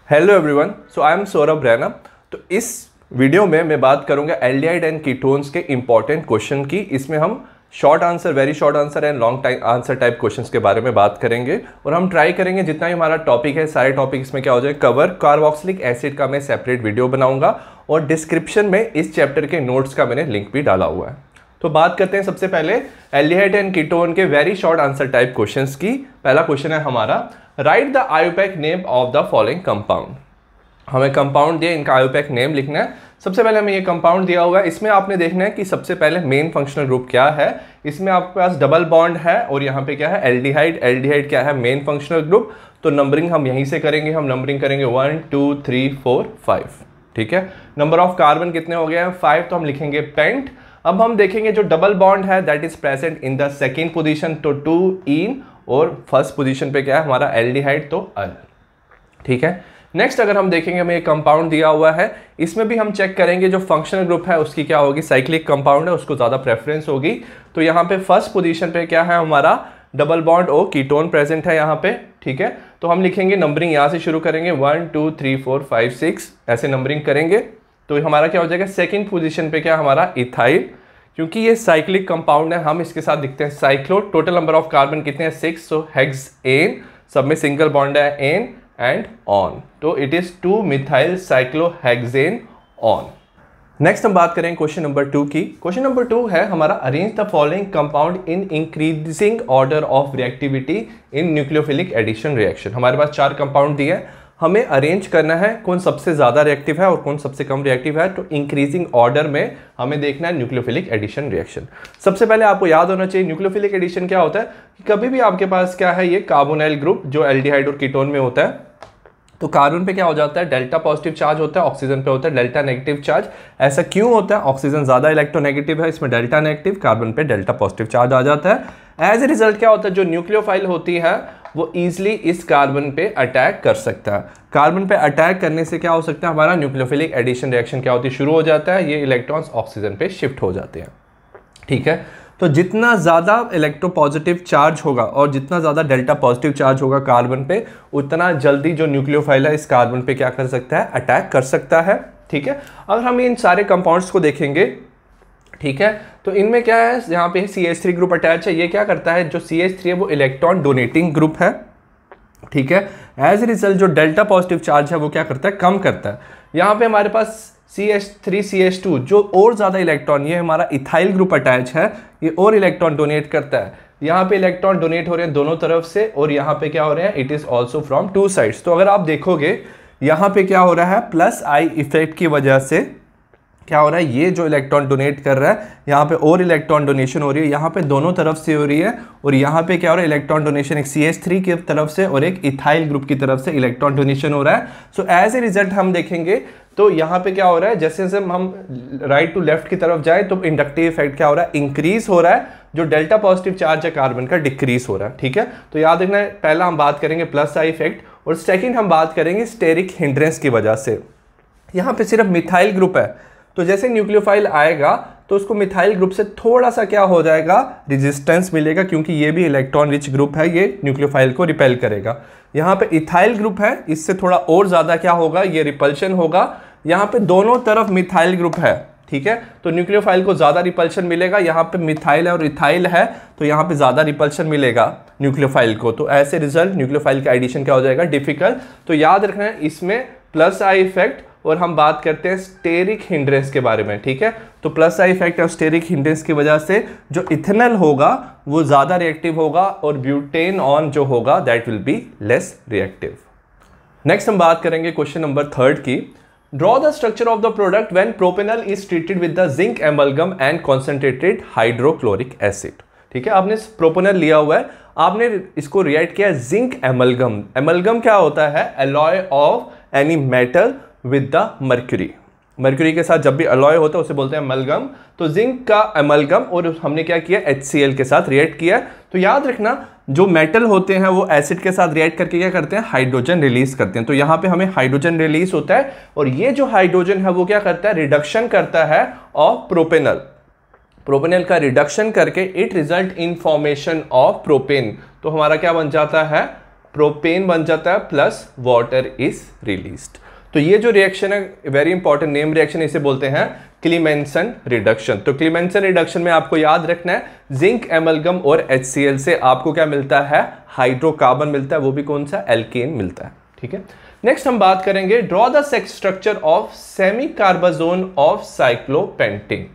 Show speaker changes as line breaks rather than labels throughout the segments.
Hello everyone, so I am Saurabh Raina. तो इस video में मैं बात करूंगा एल्डिहाइड एंड कीटोन्स के इंपॉर्टेंट क्वेश्चन की। इसमें हम short answer, very short answer and long time answer type questions के बारे में बात करेंगे और हम ट्राई करेंगे जितना भी हमारा टॉपिक है, सारे टॉपिक इसमें क्या हो जाए कवर। कार्बोक्सिलिक एसिड का मैं सेपरेट वीडियो बनाऊंगा और डिस्क्रिप्शन में इस चैप्टर के नोट्स का मैंने लिंक भी डाला हुआ है। तो बात करते हैं सबसे पहले एल्डिहाइड एंड कीटोन के very short answer type questions की। पहला क्वेश्चन है हमारा, right the IUPAC name of the following compound. हमें कंपाउंड दिए, इनका आयोपैक नेम लिखना है। सबसे पहले हमें ये कंपाउंड दिया हुआ है, इसमें आपने देखना है कि सबसे पहले मेन फंक्शनल ग्रुप क्या है। इसमें आपके पास डबल बॉन्ड है और यहाँ पे क्या है एल्डिहाइड। एल्डिहाइड क्या है, मेन फंक्शनल ग्रुप। तो नंबरिंग हम यहीं से करेंगे, हम नंबरिंग करेंगे 1 2 3 4 5। ठीक है, नंबर ऑफ कार्बन कितने हो गए हैं 5, तो हम लिखेंगे पेंट। अब हम देखेंगे जो डबल बॉन्ड है that is present in the second position, तो 2 इन, और फर्स्ट पोजीशन पे क्या है हमारा एल्डिहाइड, तो अल। ठीक है, नेक्स्ट अगर हम देखेंगे हमें एक कंपाउंड दिया हुआ है, इसमें भी हम चेक करेंगे जो फंक्शनल ग्रुप है उसकी क्या होगी, साइक्लिक कंपाउंड है उसको ज़्यादा प्रेफरेंस होगी। तो यहाँ पे फर्स्ट पोजीशन पे क्या है हमारा double bond O ketone present है यहाँ पे। ठीक है, तो हम लिखेंगे नंबरिंग यहाँ से शुरू करेंगे 1 2 3 4 5 6 ऐसे नंबरिंग करेंगे। तो हमारा क्या हो जाएगा सेकेंड पोजीशन पे क्या हमारा इथाइल, क्योंकि ये साइक्लिक कंपाउंड है हम इसके साथ लिखते हैं cyclo. Total number of carbon कितने हैं 6, सो हेक्सेन, सब में सिंगल बॉन्ड है एन एंड ऑन, तो it is 2 methyl cyclohexane on. Next हम बात करें क्वेश्चन नंबर 2 की। क्वेश्चन नंबर 2 है हमारा, arrange the following compound in increasing order of reactivity in nucleophilic addition reaction. हमारे पास 4 कंपाउंड दिए हैं, हमें अरेंज करना है कौन सबसे ज्यादा रिएक्टिव है और कौन सबसे कम रिएक्टिव है। तो इंक्रीजिंग ऑर्डर में हमें देखना है न्यूक्लियोफिलिक एडिशन रिएक्शन। सबसे पहले आपको याद होना चाहिए न्यूक्लियोफिलिक एडिशन क्या होता है कि कभी भी आपके पास क्या है ये कार्बोनाइल ग्रुप जो एल्डिहाइड और कीटोन में होता है, तो कार्बन पे क्या हो जाता है डेल्टा पॉजिटिव चार्ज होता है, ऑक्सीजन पे होता है डेल्टा नेगेटिव चार्ज। ऐसा क्यों होता है, ऑक्सीजन ज्यादा इलेक्ट्रोनेगेटिव है, इसमें डेल्टा नेगेटिव, कार्बन पे डेल्टा पॉजिटिव चार्ज आ जाता है। एज ए रिजल्ट क्या होता है जो न्यूक्लियोफाइल होती है वो इजिली इस कार्बन पे अटैक कर सकता है। कार्बन पे अटैक करने से क्या हो सकता है हमारा न्यूक्लियोफिलिक एडिशन रिएक्शन क्या होती है शुरू हो जाता है, ये इलेक्ट्रॉन्स ऑक्सीजन पे शिफ्ट हो जाते हैं। ठीक है, तो जितना ज़्यादा इलेक्ट्रोपॉजिटिव चार्ज होगा और जितना ज़्यादा डेल्टा पॉजिटिव चार्ज होगा कार्बन पे, उतना जल्दी जो न्यूक्लियोफाइल है इस कार्बन पे क्या कर सकता है अटैक कर सकता है। ठीक है, अगर हम इन सारे कंपाउंड्स को देखेंगे, ठीक है, तो इनमें क्या है यहाँ पे CH3 ग्रुप अटैच है। ये क्या करता है जो CH3 है वो इलेक्ट्रॉन डोनेटिंग ग्रुप है। ठीक है, एज ए रिजल्ट जो डेल्टा पॉजिटिव चार्ज है वो क्या करता है कम करता है। यहाँ पे हमारे पास CH3 CH2 जो और ज़्यादा इलेक्ट्रॉन, ये हमारा इथाइल ग्रुप अटैच है, ये और इलेक्ट्रॉन डोनेट करता है। यहाँ पे इलेक्ट्रॉन डोनेट हो रहे हैं दोनों तरफ से और यहाँ पे क्या हो रहे हैं it is also from 2 sides. तो अगर आप देखोगे यहाँ पे क्या हो रहा है प्लस आई इफेक्ट की वजह से क्या हो रहा है, ये जो इलेक्ट्रॉन डोनेट कर रहा है यहाँ पे और इलेक्ट्रॉन डोनेशन हो रही है, यहाँ पे दोनों तरफ से हो रही है। और यहाँ पे क्या हो रहा है इलेक्ट्रॉन डोनेशन एक CH3 की तरफ से और एक इथाइल ग्रुप की तरफ से इलेक्ट्रॉन डोनेशन हो रहा है। सो एज ए रिजल्ट हम देखेंगे तो यहाँ पे क्या हो रहा है जैसे जैसे हम राइट टू लेफ्ट की तरफ जाए तो इंडक्टिव इफेक्ट क्या हो रहा है इंक्रीज हो रहा है, जो डेल्टा पॉजिटिव चार्ज है कार्बन का डिक्रीज हो रहा है। ठीक है, तो याद रखना है पहला हम बात करेंगे प्लस आई इफेक्ट और सेकेंड हम बात करेंगे स्टेरिक हिंड्रेंस की वजह से। यहाँ पे सिर्फ मिथाइल ग्रुप है, तो जैसे न्यूक्लियोफाइल आएगा तो उसको मिथाइल ग्रुप से थोड़ा सा क्या हो जाएगा रेजिस्टेंस मिलेगा, क्योंकि ये भी इलेक्ट्रॉन रिच ग्रुप है, ये न्यूक्लियोफाइल को रिपेल करेगा। यहाँ पे इथाइल ग्रुप है, इससे थोड़ा और ज़्यादा क्या होगा ये रिपल्शन होगा। यहाँ पे दोनों तरफ मिथाइल ग्रुप है, ठीक है, तो न्यूक्लियोफाइल को ज़्यादा रिपल्शन मिलेगा। यहाँ पे मिथाइल है और इथाइल है तो यहाँ पे ज़्यादा रिपल्शन मिलेगा न्यूक्लियोफाइल को। तो ऐसे रिजल्ट न्यूक्लियोफाइल का एडिशन क्या हो जाएगा डिफिकल्ट। तो याद रखना है इसमें प्लस आई इफेक्ट और हम बात करते हैं स्टेरिक हिंड्रेंस के बारे में। ठीक है, तो प्लस आई इफेक्ट और स्टेरिक हिंड्रेंस की वजह से जो इथेनॉल होगा वो ज़्यादा रिएक्टिव होगा और ब्यूटेन ऑन जो होगा that will be less reactive. Next हम बात करेंगे क्वेश्चन नंबर 3 की। Draw the structure of the product when propanol is treated with the zinc amalgam and concentrated hydrochloric acid. ठीक है, आपने प्रोपेनॉल लिया हुआ है, आपने इसको रिएक्ट किया जिंक एमलगम। एमलगम क्या होता है, alloy of any metal with the mercury. Mercury के साथ जब भी अलॉय होता है उसे बोलते हैं एमलगम। तो जिंक का एमलगम और हमने क्या किया HCl के साथ रिएक्ट किया। तो याद रखना जो मेटल होते हैं वो एसिड के साथ रिएक्ट करके क्या करते हैं हाइड्रोजन रिलीज करते हैं। तो यहाँ पे हमें हाइड्रोजन रिलीज होता है और ये जो हाइड्रोजन है वो क्या करता है रिडक्शन करता है ऑफ प्रोपेनल। प्रोपेनल का रिडक्शन करके it result in formation of propane. तो हमारा क्या बन जाता है प्रोपेन बन जाता है प्लस वाटर इज रिलीज्ड। तो ये जो रिएक्शन है वेरी इंपॉर्टेंट नेम रिएक्शन, इसे बोलते हैं क्लीमेंसन रिडक्शन। तो क्लीमेंसन रिडक्शन में आपको याद रखना है जिंक एमलगम और HCl से आपको क्या मिलता है, हाइड्रोकार्बन मिलता है, वो भी कौन सा, एल्केन मिलता है। ठीक है, नेक्स्ट हम बात करेंगे draw the structure of semicarbazone of cyclopentane.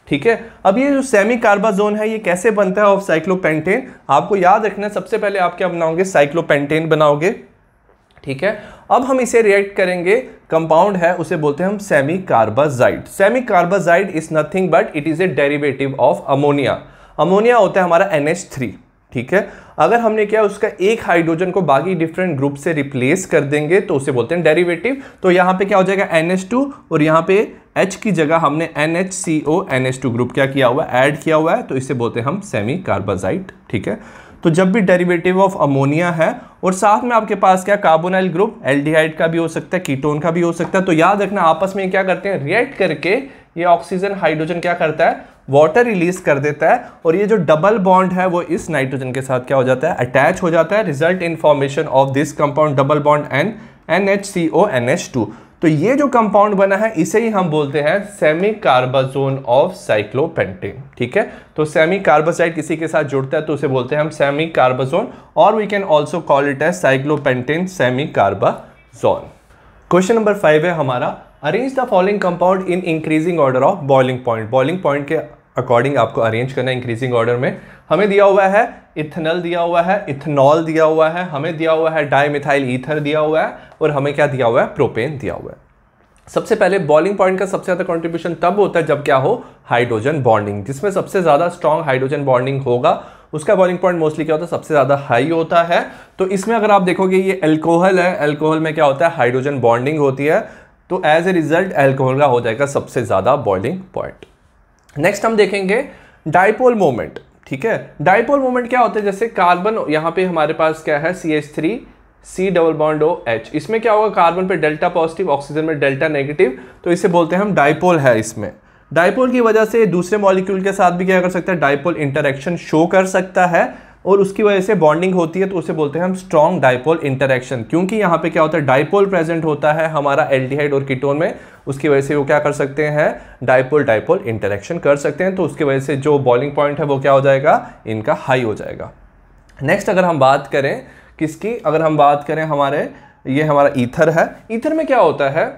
ठीक है, अब ये जो सेमी कार्बाजोन है ये कैसे बनता है ऑफ साइक्लोपेंटेन, आपको याद रखना है सबसे पहले आप क्या बनाओगे, साइक्लोपेंटेन बनाओगे। ठीक है, अब हम इसे रिएक्ट करेंगे, कंपाउंड है उसे बोलते हैं हम semi carbazide. Semi carbazide is nothing but it is a derivative of ammonia. Ammonia होता है हमारा NH3। ठीक है, अगर हमने क्या उसका एक हाइड्रोजन को बाकी डिफरेंट ग्रुप से रिप्लेस कर देंगे तो उसे बोलते हैं डेरिवेटिव। तो यहाँ पे क्या हो जाएगा NH2 और यहाँ पे H की जगह हमने NHCO NH2 ग्रुप क्या किया हुआ है, ऐड किया हुआ है, तो इसे बोलते हैं हम सेमी कार्बाजाइड। ठीक है, तो जब भी डेरिवेटिव ऑफ अमोनिया है और साथ में आपके पास क्या कार्बोनाइल ग्रुप, एल्डिहाइड का भी हो सकता है, कीटोन का भी हो सकता है, तो याद रखना आपस में क्या करते हैं, रिएक्ट करके ये ऑक्सीजन हाइड्रोजन क्या करता है, वाटर रिलीज कर देता है और ये जो डबल बॉन्ड है वो इस नाइट्रोजन के साथ क्या हो जाता है, अटैच हो जाता है। Result in formation of this compound double bond NHCO NH2। तो ये जो कंपाउंड बना है इसे ही हम बोलते हैं सेमी कार्बाजोन ऑफ साइक्लोपेंटेन। ठीक है, तो सेमी कार्बाजाइड किसी के साथ जुड़ता है तो उसे बोलते हैं हम सेमी कार्बाजोन, और we can also call it as cyclopentane semicarbazone. Question number 5 है हमारा, arrange the following compound in increasing order of boiling point. Boiling point के अकॉर्डिंग आपको अरेंज करना है इंक्रीजिंग ऑर्डर में। हमें दिया हुआ है इथेनॉल दिया हुआ है, इथेनॉल दिया हुआ है, हमें दिया हुआ है डाइमिथाइल ईथर दिया हुआ है, और हमें क्या दिया हुआ है, प्रोपेन दिया हुआ है। सबसे पहले बॉइलिंग पॉइंट का सबसे ज्यादा कंट्रीब्यूशन तब होता है जब क्या हो, हाइड्रोजन बॉन्डिंग। जिसमें सबसे ज्यादा स्ट्रॉन्ग हाइड्रोजन बॉन्डिंग होगा उसका बॉइलिंग पॉइंट मोस्टली क्या होता है, सबसे ज्यादा हाई होता है। तो इसमें अगर आप देखोगे ये एल्कोहल है, एल्कोहल में क्या होता है, हाइड्रोजन बॉन्डिंग होती है, तो एज ए रिजल्ट एल्कोहल का हो जाएगा सबसे ज्यादा बॉइलिंग पॉइंट। नेक्स्ट हम देखेंगे डाइपोल मोमेंट। ठीक है, डाइपोल मोमेंट क्या होता है, जैसे कार्बन यहाँ पे हमारे पास क्या है CH3 C double bond OH, इसमें क्या होगा, कार्बन पे डेल्टा पॉजिटिव, ऑक्सीजन में डेल्टा नेगेटिव, तो इसे बोलते हैं हम डाइपोल है। इसमें डाइपोल की वजह से दूसरे मॉलिक्यूल के साथ भी क्या कर सकता है, डाइपोल इंटरेक्शन शो कर सकता है, और उसकी वजह से बॉन्डिंग होती है, तो उसे बोलते हैं हम स्ट्रॉन्ग डाइपोल इंटरेक्शन। क्योंकि यहाँ पे क्या होता है, डाइपोल प्रेजेंट होता है हमारा एल्डिहाइड और कीटोन में, उसकी वजह से वो क्या कर सकते हैं, डाइपोल डाइपोल इंटरेक्शन कर सकते हैं, तो उसकी वजह से जो बॉइलिंग पॉइंट है वो क्या हो जाएगा, इनका हाई हो जाएगा। नेक्स्ट अगर हम बात करें किसकी, अगर हम बात करें हमारे, ये हमारा ईथर है। ईथर में क्या होता है,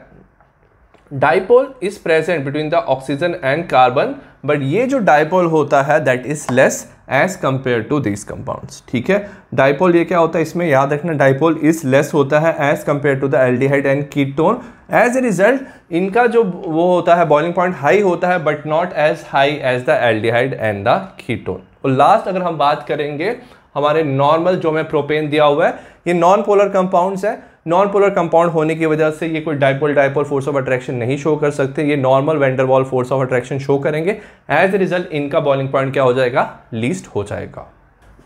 dipole is present between the oxygen and carbon, but ये जो डाइपोल होता है that is less as compare to this compounds. ठीक है, डाइपोल ये क्या होता है, इसमें याद रखना डाइपोल इज लेस होता है as compare to the aldehyde and ketone. As a result इनका जो वो होता है बॉइलिंग पॉइंट हाई होता है, but not as high as the aldehyde and the ketone. और लास्ट अगर हम बात करेंगे हमारे नॉर्मल जो हमें प्रोपेन दिया हुआ है, ये नॉन पोलर कंपाउंड्स है। नॉन पोलर कंपाउंड होने की वजह से ये कोई dipole dipole force of attraction नहीं शो कर सकते, ये normal van der Waals force of attraction show करेंगे। एज ए रिजल्ट इनका बॉइलिंग पॉइंट क्या हो जाएगा, लीस्ट हो जाएगा।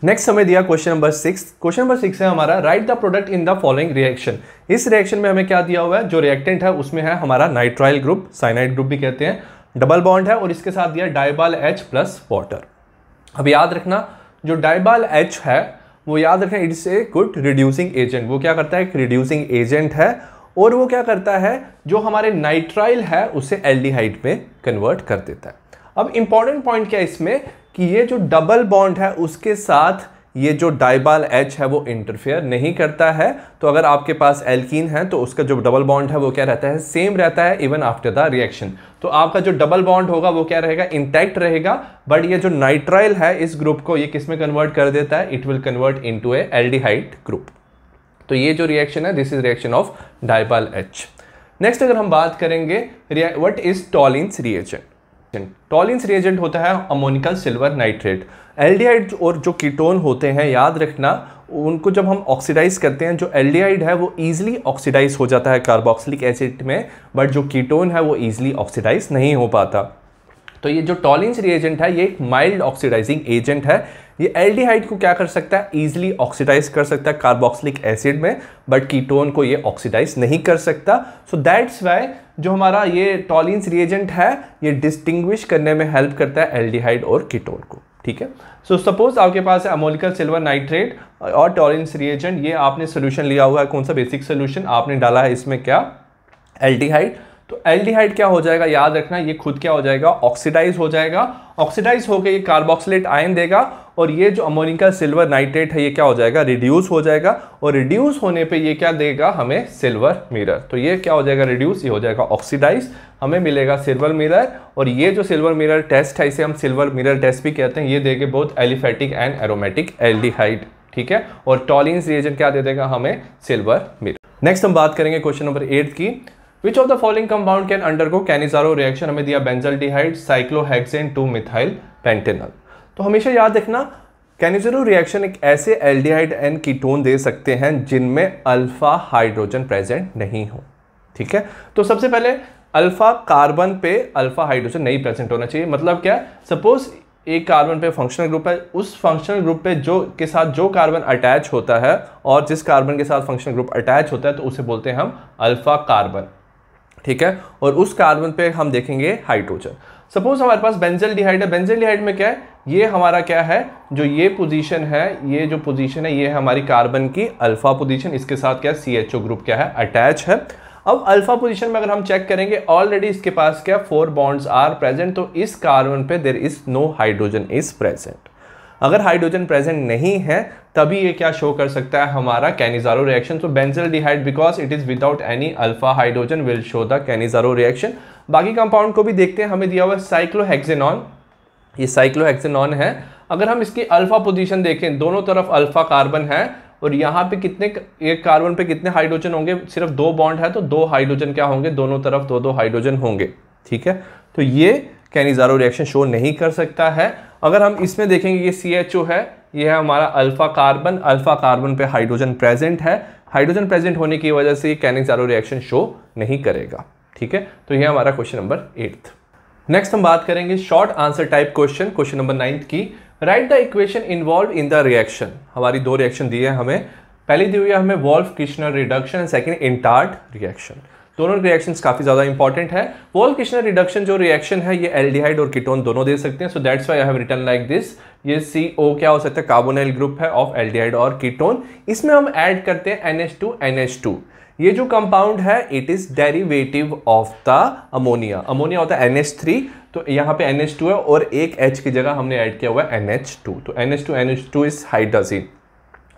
नेक्स्ट हमें दिया क्वेश्चन नंबर 6। क्वेश्चन नंबर 6 है हमारा, right the product in the following reaction. इस रिएक्शन में हमें क्या दिया हुआ है, जो रिएक्टेंट है उसमें है हमारा नाइट्राइल ग्रुप, साइनाइड ग्रुप भी कहते हैं, डबल बॉन्ड है, और इसके साथ दिया डाइबाल H प्लस वाटर। अब याद रखना जो डाइबाल H है वो याद रखें it's a good reducing agent. वो क्या करता है, एक रिड्यूसिंग एजेंट है, और वो क्या करता है, जो हमारे नाइट्राइल है उसे एल्डिहाइड में कन्वर्ट कर देता है। अब इंपॉर्टेंट पॉइंट क्या है इसमें, कि ये जो डबल बॉन्ड है उसके साथ ये जो डाइबाल H है वो इंटरफेयर नहीं करता है। तो अगर आपके पास एल्कीन है तो उसका जो डबल बॉन्ड है वो क्या रहता है, सेम रहता है इवन आफ्टर द रिएक्शन। तो आपका जो डबल बॉन्ड होगा वो क्या रहेगा, इंटैक्ट रहेगा, बट ये जो नाइट्राइल है इस ग्रुप को ये किस में कन्वर्ट कर देता है, it will convert into A aldehyde group. तो ये जो रिएक्शन है this is reaction of डाइबाल H। Next अगर हम बात करेंगे what is Tollens reagent. Tollens reagent होता है अमोनिकल सिल्वर नाइट्रेट। एल्डिहाइड और जो कीटोन होते हैं याद रखना, उनको जब हम ऑक्सीडाइज करते हैं, जो एल्डिहाइड है वो इजीली ऑक्सीडाइज हो जाता है कार्बोक्सिलिक एसिड में, बट जो कीटोन है वो इजीली ऑक्सीडाइज नहीं हो पाता। तो ये जो टॉलिन्स रिएजेंट है ये एक माइल्ड ऑक्सीडाइजिंग एजेंट है। ये एल्डिहाइड को क्या कर सकता है, इजीली ऑक्सीडाइज कर सकता है कार्बोक्सिलिक एसिड में, बट कीटोन को ये ऑक्सीडाइज नहीं कर सकता। सो दैट्स वाई जो हमारा ये टॉलिन्स रिएजेंट है ये डिस्टिंग्विश करने में हेल्प करता है एल्डिहाइड और कीटोन को। ठीक है। सो सपोज आपके पास है अमोनिकल सिल्वर नाइट्रेट और टॉलिन्स रिएजेंट, ये आपने सोल्यूशन लिया हुआ है, कौन सा बेसिक सोल्यूशन आपने डाला है इसमें क्या, एल्डिहाइड। तो एल्डिहाइड क्या हो जाएगा, याद रखना ये खुद क्या हो जाएगा, ऑक्सीडाइज हो जाएगा। ऑक्सीडाइज होकर ये कार्बोक्सिलेट आयन देगा और ये जो अमोनिकल सिल्वर नाइट्रेट है ये क्या हो जाएगा, रिड्यूस हो जाएगा और रिड्यूस होने पे ये क्या देगा हमें, सिल्वर मिरर। तो ये क्या हो जाएगा, रिड्यूस, ये हो जाएगा ऑक्सीडाइज, हमें मिलेगा सिल्वर मिरर। और ये जो सिल्वर मिरर टेस्ट है इसे हम सिल्वर मिरर टेस्ट भी कहते हैं, ये देंगे both aliphatic and aromatic aldehyde, ठीक है। और टॉलिन्स रिएजेंट क्या दे देगा हमें, सिल्वर मिरर। नेक्स्ट हम बात करेंगे क्वेश्चन नंबर 8 की, which of the following compound can undergo Cannizzaro reaction, हमें दिया बेंजल्डिहाइड, साइक्लोहेक्सेन 2 मिथाइल पेंटेनॉल। तो हमेशा याद रखना कैनिजारो रिएक्शन एक ऐसे एल्डिहाइड एंड कीटोन दे सकते हैं जिनमें अल्फा हाइड्रोजन प्रेजेंट नहीं हो, ठीक है। तो सबसे पहले अल्फा कार्बन पे अल्फा हाइड्रोजन नहीं प्रेजेंट होना चाहिए। मतलब क्या, सपोज एक कार्बन पे फंक्शनल ग्रुप है, उस फंक्शनल ग्रुप पे जो के साथ जो कार्बन अटैच होता है और जिस कार्बन के साथ फंक्शनल ग्रुप अटैच होता है तो उसे बोलते हैं हम अल्फा कार्बन, ठीक है। और उस कार्बन पे हम देखेंगे हाइड्रोजन। सपोज हमारे पास बेंजल्डिहाइड है, बेंजल्डिहाइड में क्या है, ये हमारा क्या है, जो ये पोजीशन है, ये जो पोजीशन है ये है हमारी कार्बन की अल्फा पोजीशन, इसके साथ क्या CHO ग्रुप क्या है, अटैच है। अब अल्फा पोजीशन में अगर हम चेक करेंगे ऑलरेडी इसके पास क्या 4 बॉन्ड्स आर प्रेजेंट, तो इस कार्बन पे there is no hydrogen is present. अगर हाइड्रोजन प्रेजेंट नहीं है तभी ये क्या शो कर सकता है, हमारा कैनिजारो रिएक्शन। तो benzaldehyde because it is without any alpha hydrogen will show the Cannizzaro reaction. बाकी कंपाउंड को भी देखते हैं, हमें दिया हुआ साइक्लोहेक्सेनॉन, ये साइक्लोहेक्सेनॉन है। अगर हम इसकी अल्फा पोजीशन देखें, दोनों तरफ अल्फा कार्बन है और यहाँ पे कितने, एक कार्बन पे कितने हाइड्रोजन होंगे, सिर्फ 2 बॉन्ड है तो 2 हाइड्रोजन क्या होंगे, दोनों तरफ 2-2 हाइड्रोजन होंगे, ठीक है। तो ये कैनिजारो रिएक्शन शो नहीं कर सकता है। अगर हम इसमें देखेंगे ये CHO है, ये है हमारा अल्फा कार्बन पे हाइड्रोजन प्रेजेंट है, हाइड्रोजन प्रेजेंट होने की वजह से ये कैनिजारो रिएक्शन शो नहीं करेगा, ठीक है। तो ये हमारा क्वेश्चन नंबर 8। नेक्स्ट हम बात करेंगे short answer type question, question number 9 की, right the equation involve in the reaction. हमारी 2 रिएक्शन दी है हमें, पहली दी हुई है हमें वोल्फ-किर्चनर रिडक्शन, सेकंड इंटार्ड रिएक्शन। दोनों रिएक्शंस काफी ज्यादा इंपॉर्टेंट है। वोल्फ-किर्चनर रिडक्शन जो रिएक्शन है ये एल्डिहाइड और कीटोन दोनों दे सकते हैं, so that's why I have written like this. ये CO क्या हो सकता है, कार्बोनिल ग्रुप है ऑफ एल्डिहाइड और कीटोन। इसमें हम ऐड करते हैं NH2। ये जो कंपाउंड है it is derivative of the ammonia. Ammonia होता है NH3, तो यहाँ पे NH2 है और एक H की जगह हमने ऐड किया हुआ है NH2, तो NH2 इज हाइड्रोजन।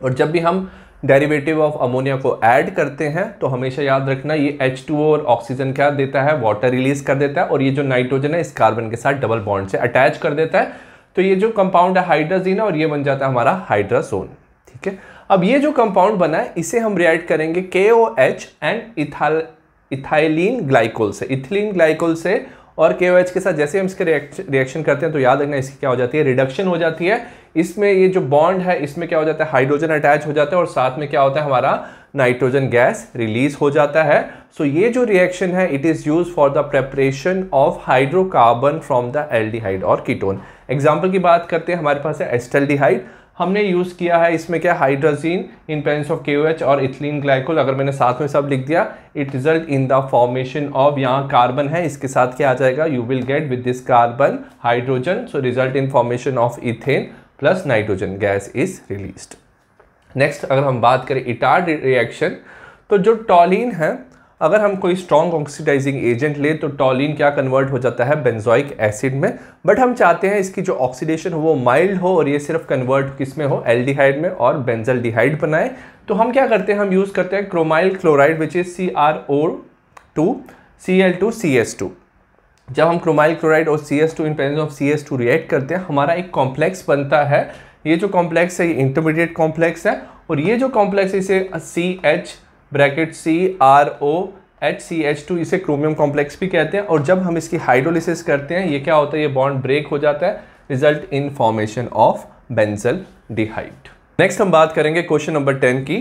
और जब भी हम डेरिवेटिव ऑफ अमोनिया को ऐड करते हैं तो हमेशा याद रखना ये H2O और ऑक्सीजन क्या देता है, वाटर रिलीज कर देता है और ये जो नाइट्रोजन है इस कार्बन के साथ डबल बॉन्ड से अटैच कर देता है। तो ये जो कंपाउंड है हाइड्रोजन है और ये बन जाता है हमारा हाइड्रोजोन, ठीक है। अब ये जो कंपाउंड बना है इसे हम रिएक्ट करेंगे KOH एंड इथाइलिन ग्लाइकोल से, इथिलीन ग्लाइकोल से और KOH के साथ जैसे हम इसके रिएक्शन करते हैं तो याद रखना इसकी क्या हो जाती है, रिडक्शन हो जाती है। इसमें ये जो बॉन्ड है इसमें क्या हो जाता है, हाइड्रोजन अटैच हो जाता है और साथ में क्या होता है हमारा नाइट्रोजन गैस रिलीज हो जाता है। सो ये जो रिएक्शन है it is use for the preparation of hydrocarbon from the aldehyde और कीटोन। एग्जाम्पल की बात करते हैं, हमारे पास है एस्टल्डिहाइड, हमने यूज किया है इसमें क्या, hydrogen in presence of KOH और इथिलीन ग्लाइकोल। अगर मैंने साथ में सब लिख दिया, it result in the formation of, यहाँ कार्बन है इसके साथ क्या आ जाएगा, you will get with this carbon hydrogen, so result in formation of ethane plus nitrogen gas is released. Next अगर हम बात करें इटार्ड रिएक्शन, तो जो टॉलिन है, अगर हम कोई स्ट्रॉन्ग ऑक्सीडाइजिंग एजेंट ले तो टॉलिन क्या कन्वर्ट हो जाता है बेंजोइक एसिड में, बट हम चाहते हैं इसकी जो ऑक्सीडेशन हो वो माइल्ड हो और ये सिर्फ कन्वर्ट किस में हो, एल्डिहाइड में, और बेंजल्डिहाइड बनाए। तो हम क्या करते हैं, हम यूज करते हैं chromyl chloride which is CrO2 Cl2CS2। जब हम क्रोमाइल क्लोराइड और CS2 in presence of CS2 react करते हैं हमारा एक कॉम्प्लेक्स बनता है। ये जो कॉम्प्लेक्स है ये इंटरमीडिएट कॉम्प्लेक्स है और ये जो कॉम्प्लेक्स है इसे CH ब्रैकेट CrOHCH2 इसे क्रोमियम कॉम्प्लेक्स भी कहते हैं। और जब हम इसकी हाइड्रोलिसिस करते हैं ये क्या होता है, ये बॉन्ड ब्रेक हो जाता है, result in formation of benzaldehyde. Next हम बात करेंगे क्वेश्चन नंबर 10 की,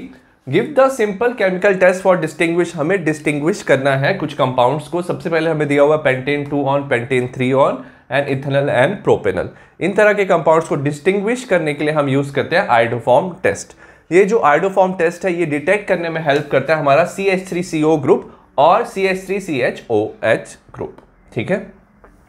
give the simple chemical test for distinguish. हमें डिस्टिंग्विश करना है कुछ कंपाउंड्स को। सबसे पहले हमें दिया हुआ pentane 2 one, pentane 3 one and ethanol and propanol. इन तरह के कंपाउंड्स को डिस्टिंग्विश करने के लिए हम यूज करते हैं आयोडोफॉर्म टेस्ट। ये जो आयोडोफॉर्म टेस्ट है ये डिटेक्ट करने में हेल्प करता है हमारा CH3CO ग्रुप और CH3CHOH ग्रुप, ठीक है।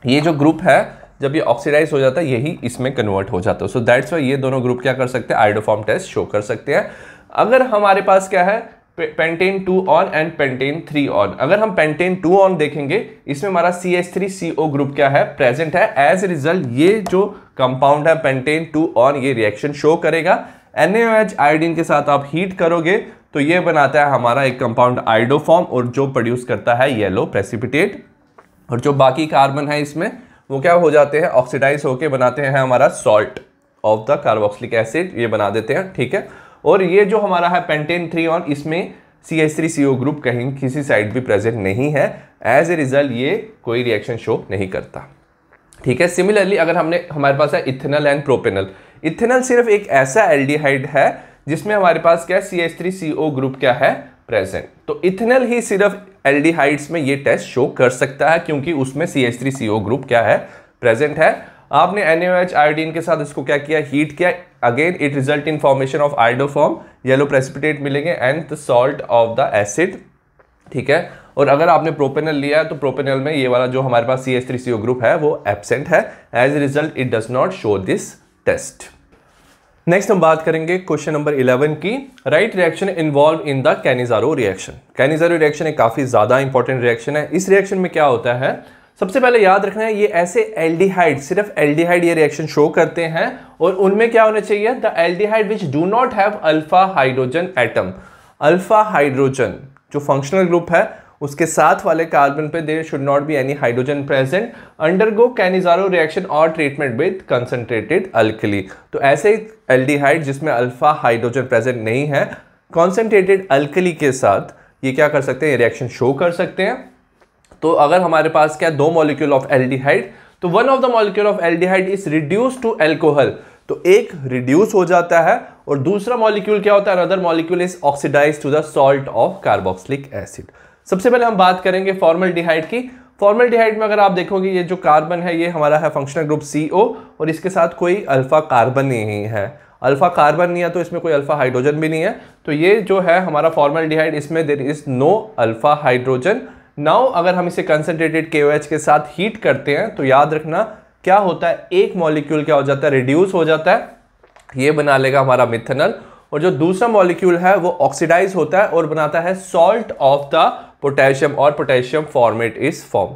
ये जो ग्रुप है जब ये ऑक्सीडाइज हो जाता है यही इसमें कन्वर्ट हो जाता है। सो दैट्स वाई ये दोनों ग्रुप क्या कर सकते हैं, आयोडोफॉर्म टेस्ट शो कर सकते हैं। अगर हमारे पास क्या है pentane 2 on and pentane 3 on, अगर हम पेंटेन 2 ऑन देखेंगे इसमें हमारा CH3CO ग्रुप क्या है प्रेजेंट है। एज ए रिजल्ट ये जो कंपाउंड है पेंटेन 2 ऑन ये रिएक्शन शो करेगा। NaOH आयोडीन के साथ आप हीट करोगे तो ये बनाता है हमारा एक कंपाउंड आयोडोफॉर्म और जो प्रोड्यूस करता है येलो प्रेसिपिटेट। और जो बाकी कार्बन है इसमें वो क्या हो जाते हैं, ऑक्सीडाइज होके बनाते हैं हमारा salt of the carboxylic acid, ये बना देते हैं। ठीक है, और ये जो हमारा है पेंटेन 3 ऑन इसमें CH3CO ग्रुप कहीं किसी साइड भी प्रेजेंट नहीं है। एज ए रिजल्ट ये कोई रिएक्शन शो नहीं करता। ठीक है, सिमिलरली अगर हमारे पास है इथेनॉल एंड प्रोपेनॉल। इथेनॉल सिर्फ एक ऐसा एल्डिहाइड है जिसमें हमारे पास क्या CH3CO ग्रुप क्या है प्रेजेंट। तो इथेनॉल ही सिर्फ एल्डिहाइड्स में ये टेस्ट शो कर सकता है क्योंकि उसमें CH3CO ग्रुप क्या है प्रेजेंट है। आपने NaOH आयोडीन के साथ इसको क्या किया, हीट किया, again it result in formation of iodoform, yellow precipitate मिलेंगे and the salt of the acid. ठीक है, और अगर आपने प्रोपेनॉल लिया है तो प्रोपेनॉल में ये वाला जो हमारे पास CH3CO ग्रुप है वो एब्सेंट है। As a result it does not show this test. Next हम बात करेंगे क्वेश्चन नंबर 11 की। Write reaction involve in the Cannizzaro reaction. Cannizzaro reaction एक काफी ज्यादा इंपॉर्टेंट रिएक्शन है। इस रिएक्शन में क्या होता है, सबसे पहले याद रखना है ये ऐसे एल्डिहाइड, सिर्फ एल्डिहाइड ये रिएक्शन शो करते हैं और उनमें क्या होना चाहिए, the aldehyde which do not have alpha hydrogen atom. Alpha hydrogen जो फंक्शनल ग्रुप है उसके साथ वाले कार्बन पे there should not be any hydrogen present, undergo Cannizzaro reaction और ट्रीटमेंट विद कंसंट्रेटेड अल्कली। तो ऐसे एल्डिहाइड जिसमें अल्फा हाइड्रोजन प्रेजेंट नहीं है, कॉन्सेंट्रेटेड अल्कली के साथ ये क्या कर सकते हैं, रिएक्शन शो कर सकते हैं। तो अगर हमारे पास क्या दो मॉलिक्यूल ऑफ एल्डिहाइड, तो one of the molecule of aldehyde is reduce to alcohol, तो एक रिड्यूस हो जाता है और दूसरा मॉलिक्यूल क्या होता है, another molecule is oxidise to the salt of carboxylic acid. सबसे पहले हम बात करेंगे फॉर्मल्डिहाइड की। फॉर्मल्डिहाइड में अगर आप देखोगे ये जो कार्बन है ये हमारा है फंक्शनल ग्रुप CO और इसके साथ कोई अल्फा कार्बन नहीं है। अल्फा कार्बन नहीं है तो इसमें कोई अल्फा हाइड्रोजन भी नहीं है। तो ये जो है हमारा फॉर्मल्डिहाइड, इसमें there is no alpha hydrogen. Now अगर हम इसे कंसंट्रेटेड KOH के साथ हीट करते हैं तो याद रखना क्या होता है, एक मॉलिक्यूल क्या हो जाता है, रिड्यूस हो जाता है, ये बना लेगा हमारा मिथेनॉल, और जो दूसरा मॉलिक्यूल है वो ऑक्सीडाइज होता है और बनाता है सॉल्ट ऑफ द पोटेशियम और potassium format is form.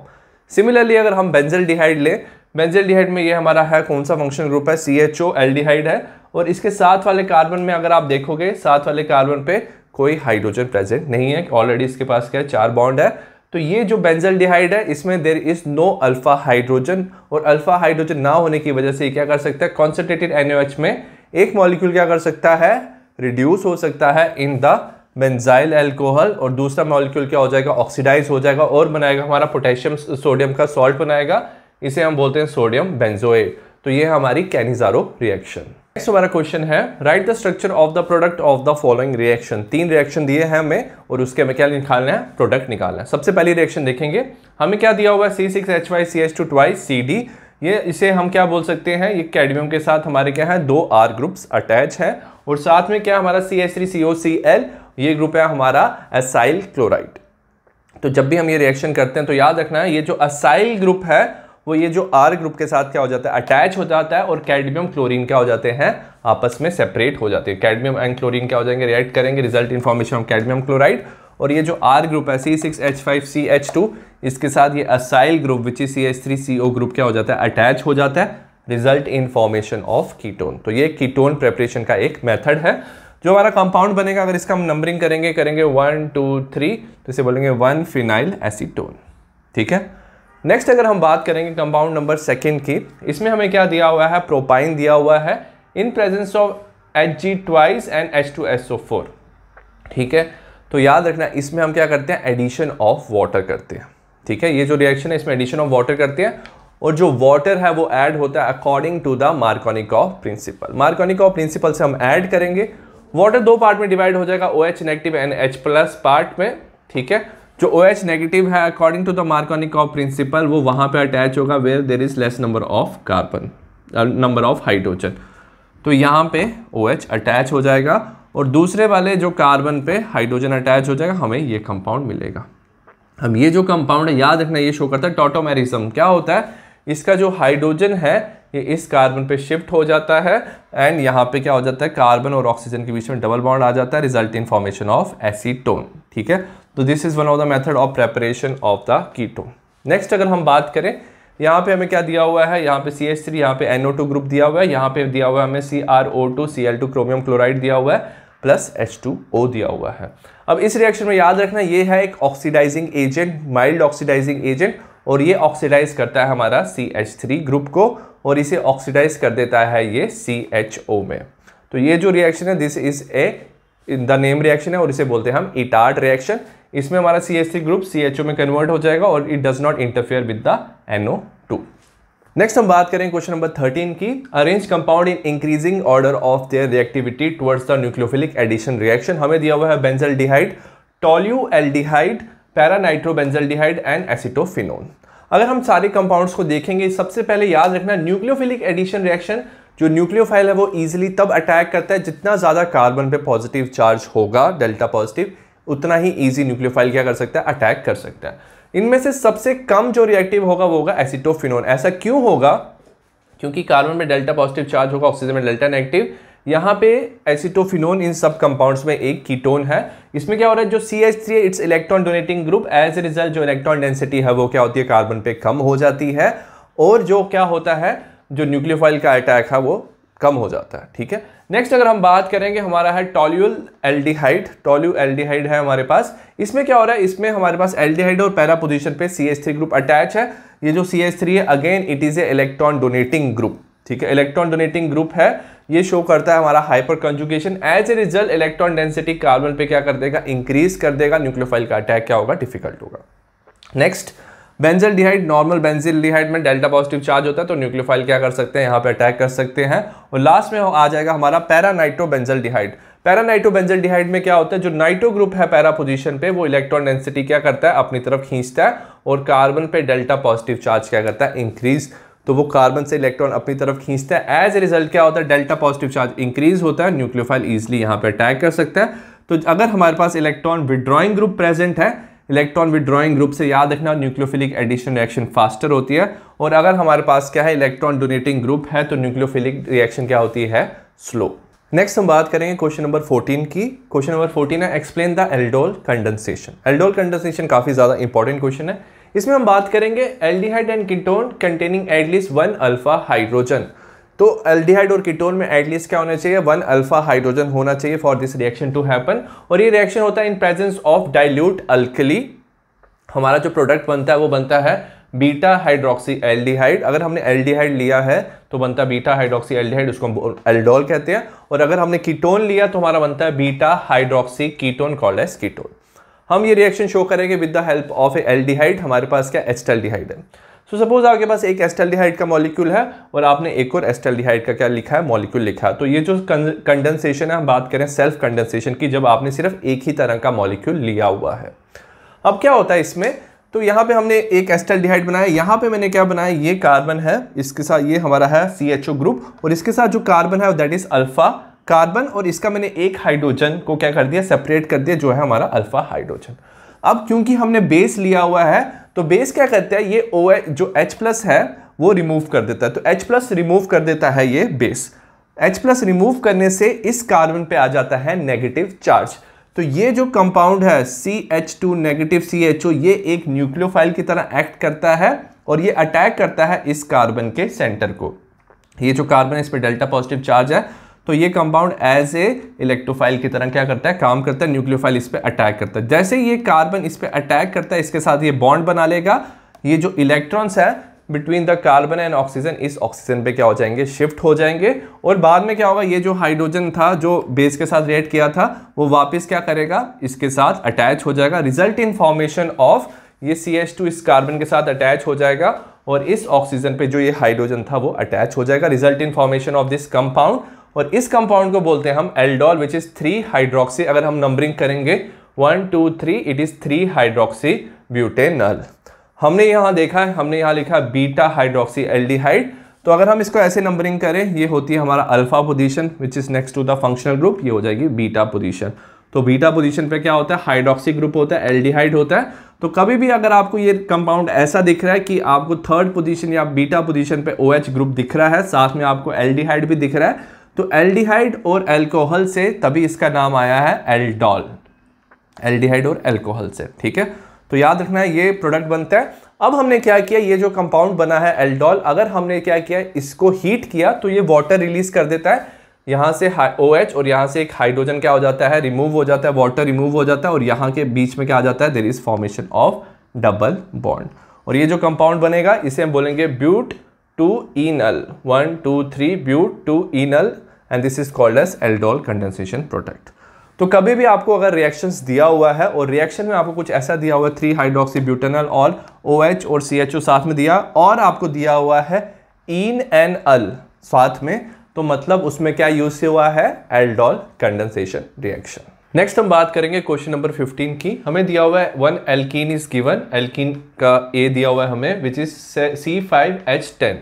Similarly अगर हम बेंजल्डिहाइड लें, बेंजल्डिहाइड में ये हमारा है कौन सा फंक्शनल ग्रुप है, CHO एल्डिहाइड है और इसके साथ वाले कार्बन में अगर आप देखोगे साथ वाले कार्बन पे कोई हाइड्रोजन प्रेजेंट नहीं है, ऑलरेडी इसके पास क्या है 4 बॉन्ड है। तो ये जो बेंजल्डिहाइड है इसमें there is no alpha hydrogen, और अल्फा हाइड्रोजन ना होने की वजह से ये क्या कर सकता है, कॉन्सेंट्रेटेड NaOH में एक मॉलिक्यूल क्या कर सकता है, रिड्यूस हो सकता है इन द बेंजाइल अल्कोहल और दूसरा मॉलिक्यूल क्या हो जाएगा, ऑक्सीडाइज हो जाएगा और बनाएगा हमारा पोटेशियम सोडियम का सॉल्ट बनाएगा, इसे हम बोलते हैं सोडियम बेंजोएट। तो ये हमारी कैनिजारो रिएक्शन। नेक्स्ट हमारा क्वेश्चन है, right the structure of the product of the following reaction. 3 reaction दिए हैं हमें और उसके हमें क्या निकालना है, प्रोडक्ट निकालना है। सबसे पहली रिएक्शन देखेंगे, हमें क्या दिया हुआ है C6H5CH2 twice CD। ये इसे हम क्या बोल सकते हैं, ये कैडमियम के साथ हमारे क्या है 2 R ग्रुप्स अटैच है और साथ में क्या हमारा CH3COCl, ये ग्रुप है हमारा एसाइल क्लोराइड। तो जब भी हम ये रिएक्शन करते हैं तो याद रखना है ये जो एसाइल ग्रुप है वो ये जो R ग्रुप के साथ क्या हो जाता है, अटैच हो जाता है और कैडमियम क्लोरीन क्या हो जाते हैं, आपस में सेपरेट हो जाते हैं। कैडमियम एंड क्लोरीन क्या हो जाएंगे, रिएक्ट करेंगे, result in formation of cadmium chloride. और ये जो R ग्रुप है C6H5CH2, इसके साथ ये acyl group which is CH3CO group क्या हो जाता है, अटैच हो जाता है, result in formation of ketone. तो ये कीटोन प्रेपरेशन का एक मेथड है। जो हमारा कंपाउंड बनेगा अगर इसका हम नंबरिंग करेंगे 1 2 3 तो इसे बोलेंगे 1 फिनाइल एसीटोन। ठीक है, नेक्स्ट अगर हम बात करेंगे कंपाउंड नंबर 2 की, इसमें हमें क्या दिया हुआ है, प्रोपाइन दिया हुआ है in presence of Hg twice and H2SO4। ठीक है, तो याद रखना इसमें हम क्या करते हैं, एडिशन ऑफ वाटर करते हैं। ठीक है, ये जो रिएक्शन है इसमें एडिशन ऑफ वाटर करते हैं और जो वाटर है वो ऐड होता है according to the Markovnikov principle. Markovnikov principle से हम ऐड करेंगे, वाटर 2 पार्ट में डिवाइड हो जाएगा, OH negative and H plus part में। ठीक है, जो OH नेगेटिव है according to the Markovnikov principle वो वहां पे अटैच होगा where there is less number of carbon, number of hydrogen. तो यहाँ पे OH अटैच हो जाएगा और दूसरे वाले जो कार्बन पे हाइड्रोजन अटैच हो जाएगा, हमें ये कंपाउंड मिलेगा। अब ये जो कंपाउंड है याद रखना ये शो करता है टॉटोमेरिज्म। क्या होता है, इसका जो हाइड्रोजन है ये इस कार्बन पे शिफ्ट हो जाता है एंड यहाँ पे क्या हो जाता है, कार्बन और ऑक्सीजन के बीच में डबल बॉन्ड आ जाता है, result in formation of acetone. ठीक है, तो this is one of the method of preparation of the ketone. Next अगर हम बात करें, यहाँ पे हमें क्या दिया हुआ है, यहाँ पे CH3, यहाँ पे NO2 ग्रुप दिया हुआ है, यहाँ पे दिया हुआ है हमें CrO2 Cl2 क्रोमियम क्लोराइड दिया हुआ है प्लस H2O दिया हुआ है। अब इस रिएक्शन में याद रखना ये है एक oxidising agent, mild oxidising agent, और ये ऑक्सीडाइज करता है हमारा CH3 ग्रुप को और इसे ऑक्सीडाइज कर देता है ये CHO में। तो ये जो रिएक्शन है this is a the name reaction है और इसे बोलते हैं हम इटार्ड रिएक्शन। इसमें हमारा CH3 ग्रुप CHO में कन्वर्ट हो जाएगा और it does not interfere with the NO2। Next हम बात करें क्वेश्चन नंबर 13 की। Arrange compound in increasing order of their reactivity towards the nucleophilic addition reaction. हमें दिया हुआ है benzaldehyde, tolualdehyde, paranitrobenzaldehyde and acetophenone. अगर हम सारे कंपाउंड्स को देखेंगे, सबसे पहले याद रखना न्यूक्लियोफिलिक एडिशन रिएक्शन, जो न्यूक्लियोफाइल है वो इजीली तब अटैक करता है जितना ज्यादा कार्बन पे पॉजिटिव चार्ज होगा, डेल्टा पॉजिटिव, उतना ही इजी न्यूक्लियोफाइल क्या कर सकता है, अटैक कर सकता है। इनमें से सबसे कम जो रिएक्टिव होगा वो होगा एसिटोफिनोन। ऐसा क्यों होगा, क्योंकि कार्बन में डेल्टा पॉजिटिव चार्ज होगा, ऑक्सीजन में डेल्टा नेगेटिव। यहाँ पे एसिटोफिनोन इन सब कंपाउंड्स में एक कीटोन है। इसमें क्या हो रहा है, जो CH3 है it's electron donating group, as a result जो इलेक्ट्रॉन डेंसिटी है वो क्या होती है, कार्बन पे कम हो जाती है और जो क्या होता है, जो न्यूक्लियोफाइल का अटैक है वो कम हो जाता है। ठीक है, नेक्स्ट अगर हम बात करेंगे, हमारा है टोल्यूएल्डिहाइड। टोल्यूएल्डिहाइड है हमारे पास। इसमें क्या हो रहा है, इसमें हमारे पास एल्डिहाइड और पैरा पोजीशन पे CH3 ग्रुप अटैच है। ये जो CH3 है again it is a electron donating group. ठीक है, इलेक्ट्रॉन डोनेटिंग ग्रुप है, ये शो करता है हमारा hyperconjugation. As a result electron density carbon पे क्या कर देगा, इंक्रीज कर देगा, न्यूक्लियोफाइल का अटैक क्या होगा, डिफिकल्ट होगा। नेक्स्ट बेंजल्डिहाइड, नॉर्मल बेंजिल्डिहाइड में डेल्टा पॉजिटिव चार्ज होता है तो न्यूक्लियोफाइल क्या कर सकते हैं, यहाँ पे अटैक कर सकते हैं। और लास्ट में आ जाएगा हमारा पैरानाइट्रोबेंजल्डिहाइड। पैरानाइट्रोबेंजल्डिहाइड में क्या होता है, जो नाइट्रो ग्रुप है पैरा पोजीशन पे वो इलेक्ट्रॉन डेंसिटी क्या करता है, अपनी तरफ खींचता है और कार्बन पे डेल्टा पॉजिटिव चार्ज क्या करता है, इंक्रीज। तो वो कार्बन से इलेक्ट्रॉन अपनी तरफ खींचता है, एज ए रिजल्ट क्या होता है, डेल्टा पॉजिटिव चार्ज इंक्रीज होता है, न्यूक्लियोफाइल इजिली यहाँ पे अटैक कर सकता है। तो अगर हमारे पास इलेक्ट्रॉन विड्रॉइंग ग्रुप प्रेजेंट है, इलेक्ट्रॉन विड्रॉइंग ग्रुप से याद रखना न्यूक्लियोफिलिक एडिशन रिएक्शन फास्टर होती है। और अगर हमारे पास क्या है, इलेक्ट्रॉन डोनेटिंग ग्रुप है तो न्यूक्लियोफिलिक रिएक्शन क्या होती है, स्लो। नेक्स्ट हम बात करेंगे क्वेश्चन नंबर 14 की। क्वेश्चन नंबर 14 है explain the aldol condensation. Aldol condensation काफी ज्यादा इंपॉर्टेंट क्वेश्चन है। इसमें हम बात करेंगे aldehyde and ketone containing at least 1 alpha hydrogen. तो एल्डिहाइड और कीटोन में एटलीस्ट क्या होना चाहिए, 1 अल्फा हाइड्रोजन होना चाहिए for this reaction to happen. और ये रिएक्शन होता है in presence of dilute alkali. हमारा जो प्रोडक्ट बनता है वो बनता है बीटा हाइड्रोक्सी एल्डिहाइड। अगर हमने एल्डिहाइड लिया है तो बनता है बीटा हाइड्रोक्सी एल्डिहाइड, उसको हम एल्डोल कहते हैं। और अगर हमने कीटोन लिया तो हमारा बनता है beta hydroxy ketone called as ketone. हम ये रिएक्शन शो करेंगे with the help of a aldehyde. हमारे पास क्या एस्टल्डिहाइड है। सो सपोज आपके पास एक एस्टल्डिहाइड का मॉलिक्यूल है और आपने एक और एस्टल्डिहाइड का क्या लिखा है, मॉलिक्यूल लिखा है। तो ये जो कंडेंसेशन है, हम बात करें सेल्फ कंडेंसेशन की, जब आपने सिर्फ एक ही तरह का मॉलिक्यूल लिया हुआ है। अब क्या होता है इसमें, तो यहाँ पे हमने एक एस्टल्डिहाइड बनाया, यहाँ पे मैंने क्या बनाया, ये कार्बन है, इसके साथ ये हमारा है CHO ग्रुप और इसके साथ जो कार्बन है दैट इज अल्फा कार्बन, और इसका मैंने एक हाइड्रोजन को क्या कर दिया, सेपरेट कर दिया, जो है हमारा अल्फा हाइड्रोजन। अब क्योंकि हमने बेस लिया हुआ है तो बेस क्या करता है, ये OH जो H+ है वो रिमूव कर देता है। तो H+ रिमूव कर देता है ये बेस। H+ रिमूव करने से इस कार्बन पे आ जाता है नेगेटिव चार्ज। तो ये जो कंपाउंड है CH2 नेगेटिव CHO, ये एक न्यूक्लियोफाइल की तरह एक्ट करता है और ये अटैक करता है इस कार्बन के सेंटर को। ये जो कार्बन है इस पे डेल्टा पॉजिटिव चार्ज है, तो ये कंपाउंड एज ए इलेक्ट्रोफाइल की तरह क्या करता है, काम करता है, न्यूक्लियोफाइल इस पे अटैक करता है। जैसे ये कार्बन इस पे अटैक करता है, इसके साथ ये बॉन्ड बना लेगा। ये जो इलेक्ट्रॉन्स है between the carbon and oxygen, इस ऑक्सीजन पे क्या हो जाएंगे, शिफ्ट हो जाएंगे। और बाद में क्या होगा, ये जो हाइड्रोजन था जो बेस के साथ रिएक्ट किया था वो वापस क्या करेगा, इसके साथ अटैच हो जाएगा। रिजल्ट इन फॉर्मेशन ऑफ ये CH2 इस कार्बन के साथ अटैच हो जाएगा और इस ऑक्सीजन पे जो ये हाइड्रोजन था वो अटैच हो जाएगा। Result in formation of this compound, और इस कंपाउंड को बोलते हैं हम एल्डोल विच इज 3 हाइड्रोक्सी। अगर हम नंबरिंग करेंगे 1 2 3, इट इज 3 हाइड्रोक्सी ब्यूटेनॉल। हमने यहां देखा है, हमने यहां लिखा बीटा हाइड्रोक्सी एल्डिहाइड। तो अगर हम इसको ऐसे नंबरिंग करें, ये होती है हमारा alpha position which is next to the functional group, ये हो जाएगी बीटा पोजीशन। तो बीटा पोजीशन पे क्या होता है, हाइड्रोक्सी ग्रुप होता है, एल्डिहाइड होता है। तो कभी भी अगर आपको ये कंपाउंड ऐसा दिख रहा है कि आपको थर्ड पोजीशन या बीटा पोजीशन पे OH ग्रुप दिख रहा है, साथ में आपको एल्डिहाइड भी दिख रहा है, तो एल्डिहाइड और एल्कोहल से तभी इसका नाम आया है एल्डोल, एल्डिहाइड और एल्कोहल से। ठीक है, तो याद रखना है ये प्रोडक्ट बनता है। अब हमने क्या किया, ये जो कंपाउंड बना है एल्डोल, अगर हमने क्या किया, इसको हीट किया तो ये वाटर रिलीज कर देता है, यहाँ से OH और यहाँ से एक हाइड्रोजन क्या हो जाता है, रिमूव हो जाता है, वाटर रिमूव हो जाता है, और यहाँ के बीच में क्या आ जाता है, there is formation of double bond. और ये जो कंपाउंड बनेगा इसे हम बोलेंगे but two enal, 1 2 3 but two enal, and this is called as aldol condensation product. तो कभी भी आपको अगर रिएक्शंस दिया हुआ है और रिएक्शन में आपको कुछ ऐसा दिया हुआ है 3 हाइड्रोक्सी ब्यूटेनॉल और OH और CHO साथ में दिया, और आपको दिया हुआ है इन एन अल साथ में, तो मतलब उसमें क्या यूज हुआ है, एल्डोल कंडेंसेशन रिएक्शन। नेक्स्ट हम बात करेंगे क्वेश्चन नंबर 15 की। हमें दिया हुआ है 1 एल्कीन इज गिवन, एल्कीन का A दिया हुआ है हमें, विच इज C5H10।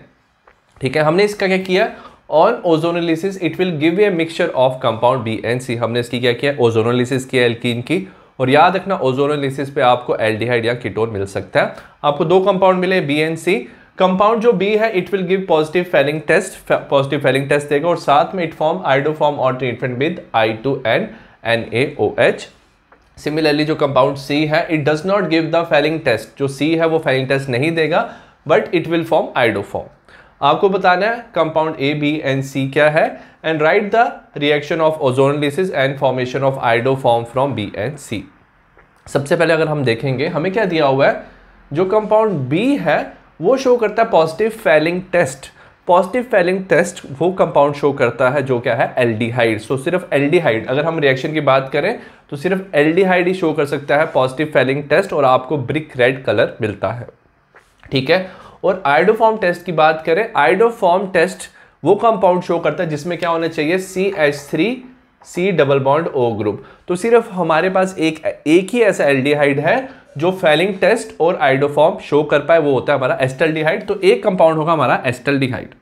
ठीक है, हमने इसका क्या किया, on ozonolysis it will give a mixture of compound B and C। हमने इसकी क्या किया, ओजोनोलिसिस किया एल्कीन की, और याद रखना ओजोनोलिसिस पे आपको एल्डिहाइड या कीटोन मिल सकता है। आपको 2 कंपाउंड मिले B and C। कंपाउंड जो B है it will give positive Fehling test, positive Fehling test देगा, और साथ में it form iodoform alternate with I2N NaOH। Similarly जो कंपाउंड C है it does not give the Fehling test, जो C है वो फेलिंग टेस्ट नहीं देगा, but it will form iodoform. आपको बताना है compound A, B and C क्या है, and write the reaction of ozonolysis and formation of iodoform from B and C। सबसे पहले अगर हम देखेंगे हमें क्या दिया हुआ है, जो कंपाउंड B है वो शो करता है positive Fehling test. Positive Fehling test वो कंपाउंड शो करता है जो क्या है, एल्डिहाइड। सो सिर्फ एल्डिहाइड, अगर हम रिएक्शन की बात करें तो सिर्फ एल्डिहाइड ही शो कर सकता है पॉजिटिव फेलिंग टेस्ट, और आपको ब्रिक रेड कलर मिलता है। ठीक है, और आइडोफॉर्म टेस्ट की बात करें, आइडोफॉर्म टेस्ट वो कंपाउंड शो करता है जिसमें क्या होना चाहिए, CH3 C double bond O group. तो सिर्फ हमारे पास एक ही ऐसा एल्डिहाइड है जो फेलिंग टेस्ट और आइडोफॉर्म शो कर पाए, वो होता है हमारा एस्टल्डिहाइड। तो एक कंपाउंड होगा हमारा एस्टल्डिहाइड।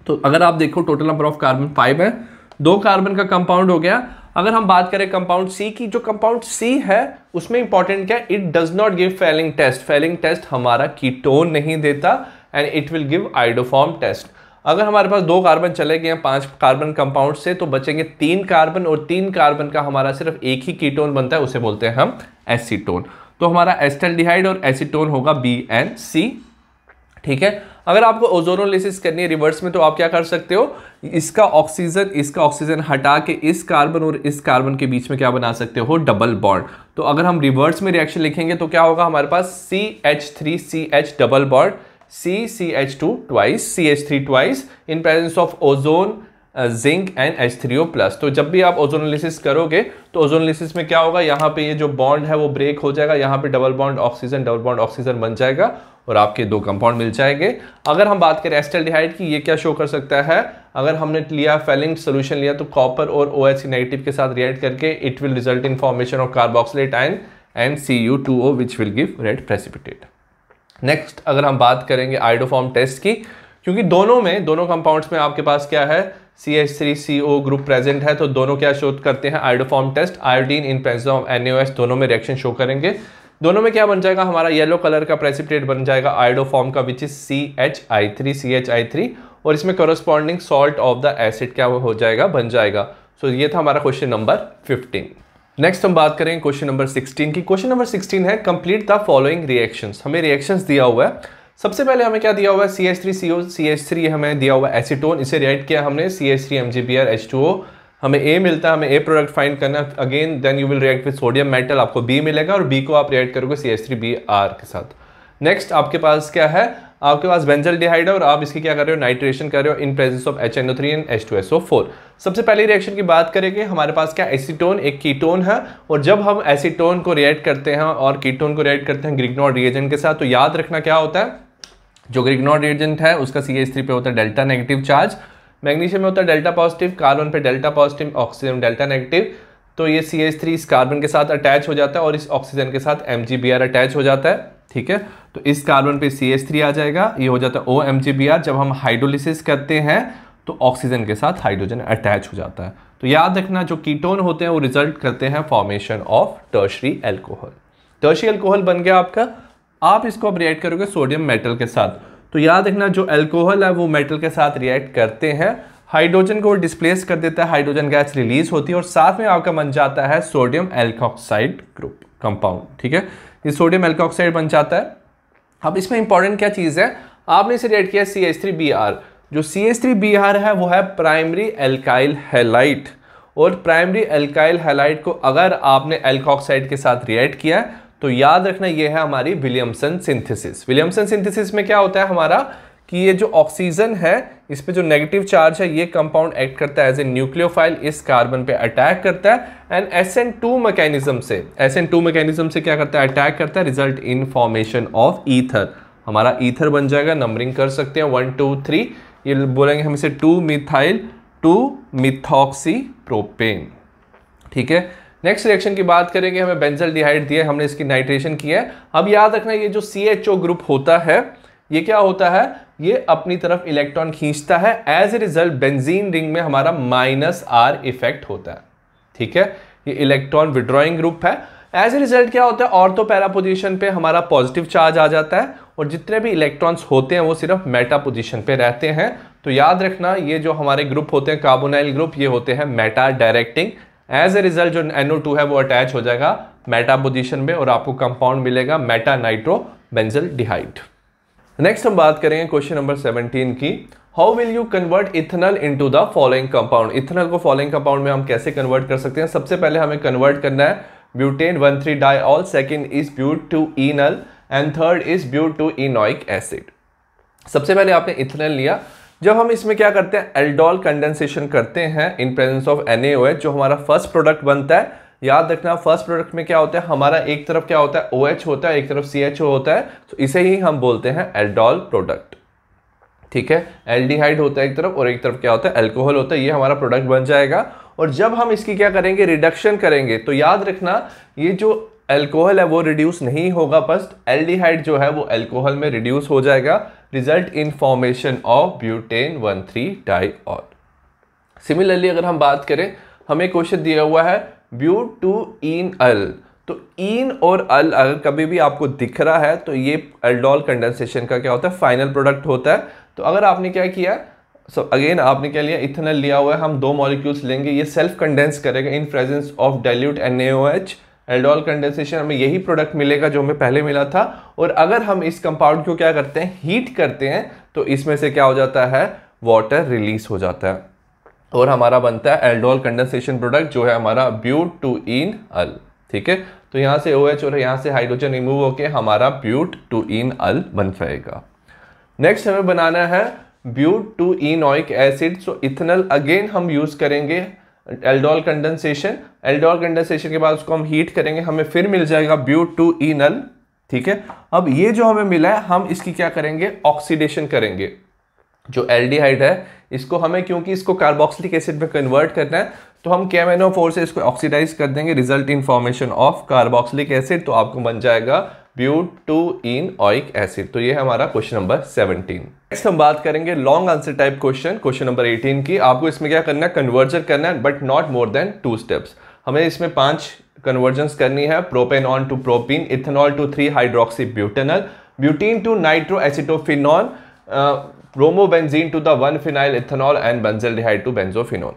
तो अगर आप देखो टोटल नंबर ऑफ कार्बन 5 है, 2 कार्बन का कंपाउंड हो गया। अगर हम बात करें कंपाउंड C की, जो कंपाउंड C है उसमें इंपॉर्टेंट क्या है, it does not give Fehling test. Fehling test हमारा कीटोन नहीं देता, and it will give iodoform test. अगर हमारे पास 2 कार्बन चले गए हैं 5 कार्बन कंपाउंड से, तो बचेंगे 3 कार्बन, और 3 कार्बन का हमारा सिर्फ एक ही कीटोन बनता है, उसे बोलते हैं हम एसीटोन। तो हमारा एस्टल्डिहाइड और एसीटोन होगा B and C। ठीक है, अगर आपको ओजोनोलिसिस करनी है रिवर्स में, तो आप क्या कर सकते हो, इसका ऑक्सीजन हटा के इस कार्बन और इस कार्बन के बीच में क्या बना सकते हो, डबल बॉन्ड। तो अगर हम रिवर्स में रिएक्शन लिखेंगे तो क्या होगा, हमारे पास CH3CH double bond, CH2 twice, CH3 twice in presence of ozone, zinc and H3O+। तो जब भी आप ओजोनोलिसिस करोगे तो ओजोनोलिसिस में क्या होगा, यहाँ पे ये जो बॉन्ड है वो ब्रेक हो जाएगा, यहाँ पे डबल बॉन्ड ऑक्सीजन बन जाएगा, और आपके 2 कंपाउंड मिल जाएंगे। अगर हम बात करें एस्टल्डिहाइड की, ये क्या शो कर सकता है, अगर हमने लिया फेलिंग सोल्यूशन लिया तो कॉपर और OH नेगेटिव के साथ रिएक्ट करके it will result in formation of carboxylate ion and Cu2O which will give red precipitate. Next अगर हम बात करेंगे आइडोफॉर्म टेस्ट की, क्योंकि दोनों कंपाउंड्स में आपके पास क्या है, CH3CO ग्रुप प्रेजेंट है, तो दोनों क्या शो करते हैं, iodoform test. Iodine in presence of NaOH दोनों में रिएक्शन शो करेंगे। दोनों में क्या बन जाएगा, हमारा येलो कलर का प्रेसिपिटेट बन जाएगा आइडोफॉर्म का, विच इज CHI3, और इसमें corresponding salt of the acid क्या हो जाएगा, बन जाएगा। सो ये था हमारा क्वेश्चन नंबर 15। नेक्स्ट हम बात करेंगे क्वेश्चन नंबर 16 की। क्वेश्चन नंबर 16 है कंप्लीट द फॉलोइंग रिएक्शंस। हमें रिएक्शंस दिया हुआ है। सबसे पहले हमें क्या दिया हुआ है, CH3CO, CH3 हमें दिया हुआ है एसीटोन, इसे रिएक्ट किया हमने CH3 MgBr H2O, हमें A मिलता है, हमें A प्रोडक्ट फाइंड करना है। Again then you will react with sodium metal, आपको B मिलेगा, और B को आप रिएक्ट करोगे CH3Br के साथ। नेक्स्ट आपके पास क्या है, आपके पास बेंजल्डिहाइड है, और आप इसकी क्या कर रहे हो, नाइट्रेशन कर रहे हो इन presence of HNO3 and H2SO4। सबसे पहले रिएक्शन की बात करेंगे, हमारे पास क्या एसीटोन एक कीटोन है, और जब हम एसीटोन को रिएक्ट करते हैं और कीटोन को रिएक्ट करते हैं ग्रिग्नॉर्ड रिएजेंट के साथ, तो याद रखना क्या होता है, जो ग्रिग्नॉर्ड रिएजेंट है उसका CH3 पे होता है डेल्टा नेगेटिव चार्ज, मैग्नीशियम में होता है डेल्टा पॉजिटिव, कार्बन पे delta positive, oxygen delta negative. तो ये CH3 इस कार्बन के साथ अटैच हो जाता है और इस ऑक्सीजन के साथ MgBr अटैच हो जाता है। ठीक है, तो इस कार्बन पे CH3 आ जाएगा, ये हो जाता है OMgBr। जब हम हाइड्रोलिसिस करते हैं तो ऑक्सीजन के साथ हाइड्रोजन अटैच हो जाता है। तो याद रखना जो कीटोन होते हैं वो रिजल्ट करते हैं formation of tertiary alcohol. Tertiary alcohol बन गया आपका। आप इसको अब रिएक्ट करोगे सोडियम मेटल के साथ, तो याद रखना जो अल्कोहल है वो मेटल के साथ रिएक्ट करते हैं, हाइड्रोजन को डिस्प्लेस कर देता है, हाइड्रोजन गैस रिलीज होती है और साथ में आपका बन जाता है सोडियम एल्कोक्साइड ग्रुप कंपाउंड। ठीक है, ये सोडियम एल्कोक्साइड बन जाता है। अब इसमें इंपॉर्टेंट क्या चीज है, आपने इसे रिएक्ट किया CH3Br। जो CH3Br है वो है प्राइमरी एल्काइल हैलाइड, और प्राइमरी एल्काइल हैलाइड को अगर आपने एल्कोक्साइड के साथ रिएक्ट किया तो याद रखना ये है हमारी विलियमसन सिंथेसिस। विलियमसन सिंथेसिस में क्या होता है हमारा कि ये जो ऑक्सीजन है इस पे जो नेगेटिव चार्ज है ये कंपाउंड एक्ट करता है एज ए न्यूक्लियोफाइल, इस कार्बन पे अटैक करता है एंड SN2 मैकेनिज्म से क्या करता है, अटैक करता है, result in formation of ether. हमारा ईथर बन जाएगा, नंबरिंग कर सकते हैं 1 2 3, ये बोलेंगे हम इसे 2 मिथाइल 2 मिथॉक्सी प्रोपेन। ठीक है, नेक्स्ट रिएक्शन की बात करेंगे, हमें बेंजल्डिहाइड दिया, हमने इसकी नाइट्रेशन किया है। अब याद रखना ये जो CHO ग्रुप होता है ये क्या होता है, ये अपनी तरफ इलेक्ट्रॉन खींचता है, as a result benzene ring में हमारा -R इफेक्ट होता है। ठीक है, ये इलेक्ट्रॉन विड्रॉइंग ग्रुप है। एज ए रिजल्ट क्या होता है, ऑर्थो पैरा पोजीशन पे हमारा पॉजिटिव चार्ज आ जाता है और जितने भी इलेक्ट्रॉन्स होते हैं वो सिर्फ मेटा पोजीशन पे रहते हैं। तो याद रखना ये जो हमारे ग्रुप होते हैं कार्बोनाइल ग्रुप, ये होते हैं meta directing. As a result जो NO2 है वो अटैच हो जाएगा मेटा पोजीशन में और आपको कंपाउंड मिलेगा मेटा नाइट्रो बेंजल्डिहाइड। नेक्स्ट हम बात करेंगे क्वेश्चन नंबर 17 की, how will you convert ethanol into the following compound. Ethanol को फॉलोइंग कंपाउंड में हम कैसे कन्वर्ट कर सकते हैं। सबसे पहले हमें कन्वर्ट करना है butane 1,3 diol, second is but two enal and third is but two enoic acid. सबसे पहले आपने इथेनॉल लिया, जब हम इसमें क्या करते हैं एल्डोल कंडेंसेशन करते हैं इन प्रेजेंस ऑफ NaOH, जो हमारा फर्स्ट प्रोडक्ट बनता है। याद रखना फर्स्ट प्रोडक्ट में क्या होता है, हमारा एक तरफ क्या होता है OH होता है, एक तरफ CHO होता है, तो इसे ही हम बोलते हैं एल्डोल प्रोडक्ट। ठीक है, एल्डिहाइड होता है एक तरफ और एक तरफ क्या होता है अल्कोहल होता है, ये हमारा प्रोडक्ट बन जाएगा। और जब हम इसकी क्या करेंगे रिडक्शन करेंगे तो याद रखना ये जो अल्कोहल है वो रिड्यूस नहीं होगा, फर्स्ट एल्डिहाइड जो है वो अल्कोहल में रिड्यूस हो जाएगा, result in formation of butane 1,3 diol. Similarly अगर हम बात करें, हमें क्वेश्चन दिया हुआ है ब्यूट-2-इनल, तो इन और अल अगर कभी भी आपको दिख रहा है तो ये एल्डोल कंडेंसेशन का क्या होता है फाइनल प्रोडक्ट होता है। तो अगर आपने क्या किया, अगेन आपने क्या लिया इथेनॉल लिया हुआ है, हम दो मॉलिक्यूल्स लेंगे, ये सेल्फ कंडेंस करेगा इन presence of dilute NaOH, aldol condensation, हमें यही प्रोडक्ट मिलेगा जो हमें पहले मिला था। और अगर हम इस कंपाउंड को क्या करते हैं हीट करते हैं तो इसमें से क्या हो जाता है वाटर रिलीज हो जाता है और हमारा बनता है एल्डोल कंडेंसेशन प्रोडक्ट जो है हमारा ब्यूट-2-इनल। ठीक है, तो यहाँ से OH और यहाँ से हाइड्रोजन रिमूव होके हमारा ब्यूट-2-इनल बन जाएगा। नेक्स्ट हमें बनाना है ब्यूट-2-इनोइक एसिड। सो इथेनॉल अगेन हम यूज करेंगे एल्डोल कंडेंसेशन, एल्डोल कंडेंसेशन के बाद उसको हम हीट करेंगे, हमें फिर मिल जाएगा ब्यूट-2-इनल। ठीक है, अब ये जो हमें मिला है हम इसकी क्या करेंगे ऑक्सीडेशन करेंगे। जो एल्डिहाइड है इसको हमें क्योंकि इसको कार्बोक्सिलिक एसिड में कन्वर्ट करना है तो हम KMnO4 से इसको ऑक्सीडाइज कर देंगे, result in formation of carboxylic acid, तो आपको बन जाएगा ब्यूट-2-इनोइक एसिड। तो ये है हमारा क्वेश्चन नंबर 17। नेक्स्ट हम बात करेंगे long answer type question number 18 की। आपको इसमें क्या करना है कन्वर्जन करना है but not more than 2 steps. हमें इसमें 5 कन्वर्जन्स करनी है, propanone to propene, ethanol to 3 hydroxy butanol, butene to nitro acetophenol, bromobenzene to the one phenyl ethanol and benzaldehyde to benzophenol.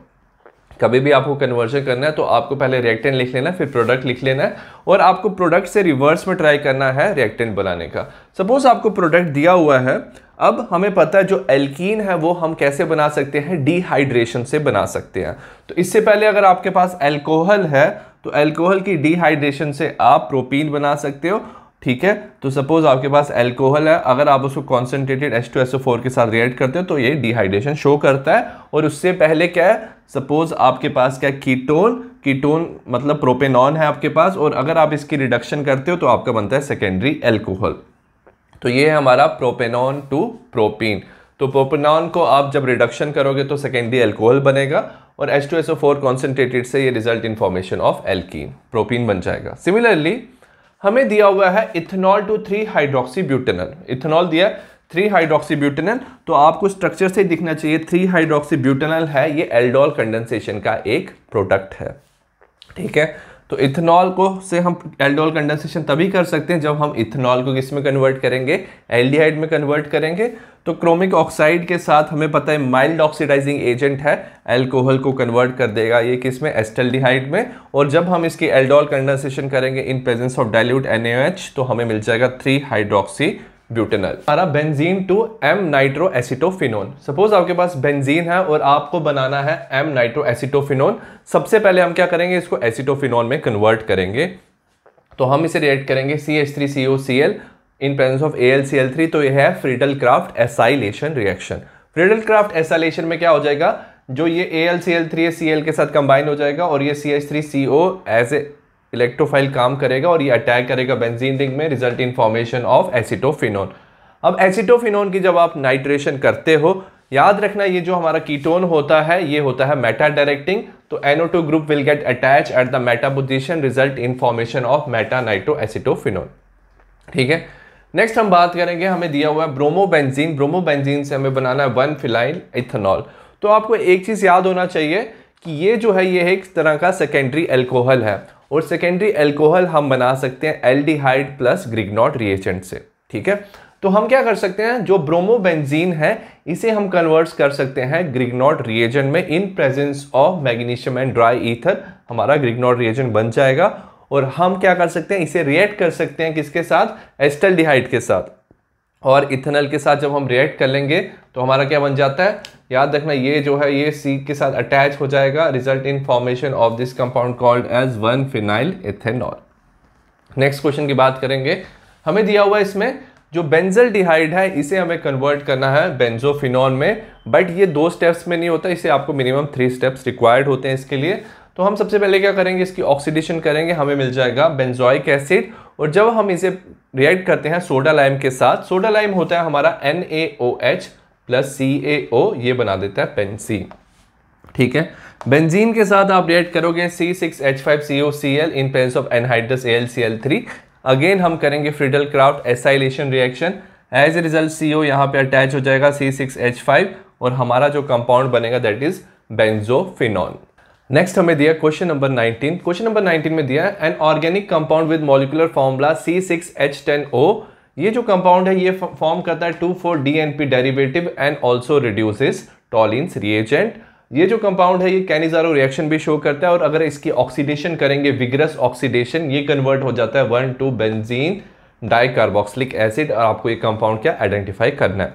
कभी भी आपको कन्वर्जन करना है तो आपको पहले रिएक्टेंट लिख लेना है, फिर प्रोडक्ट लिख लेना है और आपको प्रोडक्ट से रिवर्स में ट्राई करना है रिएक्टेंट बनाने का। सपोज आपको प्रोडक्ट दिया हुआ है, अब हमें पता है जो एल्कीन है वो हम कैसे बना सकते हैं डिहाइड्रेशन से बना सकते हैं। तो इससे पहले अगर आपके पास अल्कोहल है तो अल्कोहल की डिहाइड्रेशन से आप प्रोपीन बना सकते हो। ठीक है, तो सपोज आपके पास अल्कोहल है, अगर आप उसको कॉन्सेंट्रेटेड H2SO4 के साथ रिएक्ट करते हो तो ये डिहाइड्रेशन शो करता है। और उससे पहले क्या है, सपोज आपके पास क्या कीटोन मतलब प्रोपेनॉन है आपके पास, और अगर आप इसकी रिडक्शन करते हो तो आपका बनता है सेकेंडरी अल्कोहल। तो ये है हमारा प्रोपेनॉन टू प्रोपीन। तो प्रोपेनॉन को आप जब रिडक्शन करोगे तो सेकेंडरी अल्कोहल बनेगा और H2SO4 कॉन्सेंट्रेटेड से ये result in formation of alkene propene बन जाएगा। सिमिलरली हमें दिया हुआ है ethanol to 3 hydroxy butanol, ethanol दिया 3 हाइड्रोक्सी ब्यूटेनॉल, तो आपको स्ट्रक्चर से दिखना चाहिए 3 हाइड्रोक्सी ब्यूटेनॉल है, ये एल्डोल कंडेंसेशन का एक प्रोडक्ट है। ठीक है, तो इथेनॉल को से हम एल्डिहाइड कंडेंसेशन तभी कर सकते हैं जब हम इथेनॉल को किस में कन्वर्ट करेंगे, एल्डिहाइड में कन्वर्ट करेंगे। तो क्रोमिक ऑक्साइड के साथ हमें पता है माइल्ड ऑक्सीडाइजिंग एजेंट है, अल्कोहल को कन्वर्ट कर देगा ये किस में, एस्टल्डिहाइड में। और जब हम इसकी एल्डोल कंडेंसेशन करेंगे in presence of dilute NaOH तो हमें मिल जाएगा 3 हाइड्रोक्सी ब्यूटेनॉल। हमारा benzene to m nitro acetophenone. Suppose आपके पास बेंजीन है और आपको बनाना है एम नाइट्रो एसिटोफिनोन। सबसे पहले हम क्या करेंगे, इसको एसिटोफिनोन में कन्वर्ट करेंगे। तो हम इसे रिएक्ट करेंगे CH3COCl in presence of AlCl3। तो यह है Friedel Crafts acylation reaction. Friedel Crafts acylation में क्या हो जाएगा, जो ये AlCl3 है Cl के साथ कंबाइन हो जाएगा और ये CH3CO एज ए इलेक्ट्रोफाइल काम करेगा और ये अटैक करेगा बेंजीन रिंग में, result in formation of acetophenone. अब एसिटोफिनोन की जब आप नाइट्रेशन करते हो, याद रखना ये जो हमारा कीटोन होता है ये होता है मेटा डायरेक्टिंग। तो NO2 group will get attach at the Meta position, result in formation of Meta nitro acetophenone. ठीक है, नेक्स्ट हम बात करेंगे, हमें दिया हुआ है ब्रोमोबेंजीन। ब्रोमोबेंजीन से हमें बनाना है 1-फिनाइल इथेनॉल। तो आपको एक चीज याद होना चाहिए कि ये जो है ये एक तरह का सेकेंडरी अल्कोहल है और सेकेंडरी अल्कोहल हम बना सकते हैं एल्डिहाइड प्लस ग्रिग्नॉट रिएजेंट से। ठीक है, तो हम क्या कर सकते हैं, जो ब्रोमोबेंजीन है इसे हम कन्वर्ट कर सकते हैं ग्रिग्नॉट रिएजेंट में इन presence of magnesium and dry ether. हमारा ग्रिग्नॉट रिएजेंट बन जाएगा और हम क्या कर सकते हैं, इसे रिएक्ट कर सकते हैं किसके साथ, एस्टल्डिहाइड के साथ। और इथेनॉल के साथ जब हम रिएक्ट कर लेंगे तो हमारा क्या बन जाता है, याद रखना ये जो है ये C के साथ अटैच हो जाएगा, result in formation of this compound called as one phenyl ethanol. Next question की बात करेंगे, हमें दिया हुआ है इसमें जो बेंजल्डिहाइड है इसे हमें कन्वर्ट करना है बेंजोफिनॉन में, बट ये 2 स्टेप्स में नहीं होता, इसे आपको मिनिमम 3 स्टेप्स रिक्वायर्ड होते हैं इसके लिए। तो हम सबसे पहले क्या करेंगे, इसकी ऑक्सीडेशन करेंगे, हमें मिल जाएगा बेंजोइक एसिड। और जब हम इसे रिएक्ट करते हैं सोडा लाइम के साथ, सोडा लाइम होता है हमारा NaOH प्लस CaO, ये बना देता है बेंजीन। ठीक है, बेंजीन के साथ आप रिएक्ट करोगे C6H5COCl in presence of anhydrous AlCl3। Again हम करेंगे Friedel Crafts acylation reaction, as a result CO यहाँ पे अटैच हो जाएगा C6H5 और हमारा जो कंपाउंड बनेगा दैट इज बेंजोफिनॉन। नेक्स्ट हमें दिया क्वेश्चन नंबर 19। क्वेश्चन नंबर 19 में दिया an organic compound with molecular formula C6H10O। ये जो कंपाउंड है ये फॉर्म करता है 2,4-DNP derivative and also reduces Tollens reagent. ये जो कंपाउंड है ये कैनिजारो रिएक्शन भी शो करता है और अगर इसकी ऑक्सीडेशन करेंगे, विग्रस ऑक्सीडेशन, ये कन्वर्ट हो जाता है 1,2-बेंजीन डाइकार्बोक्सिलिक एसिड। और आपको ये कंपाउंड क्या आइडेंटिफाई करना है।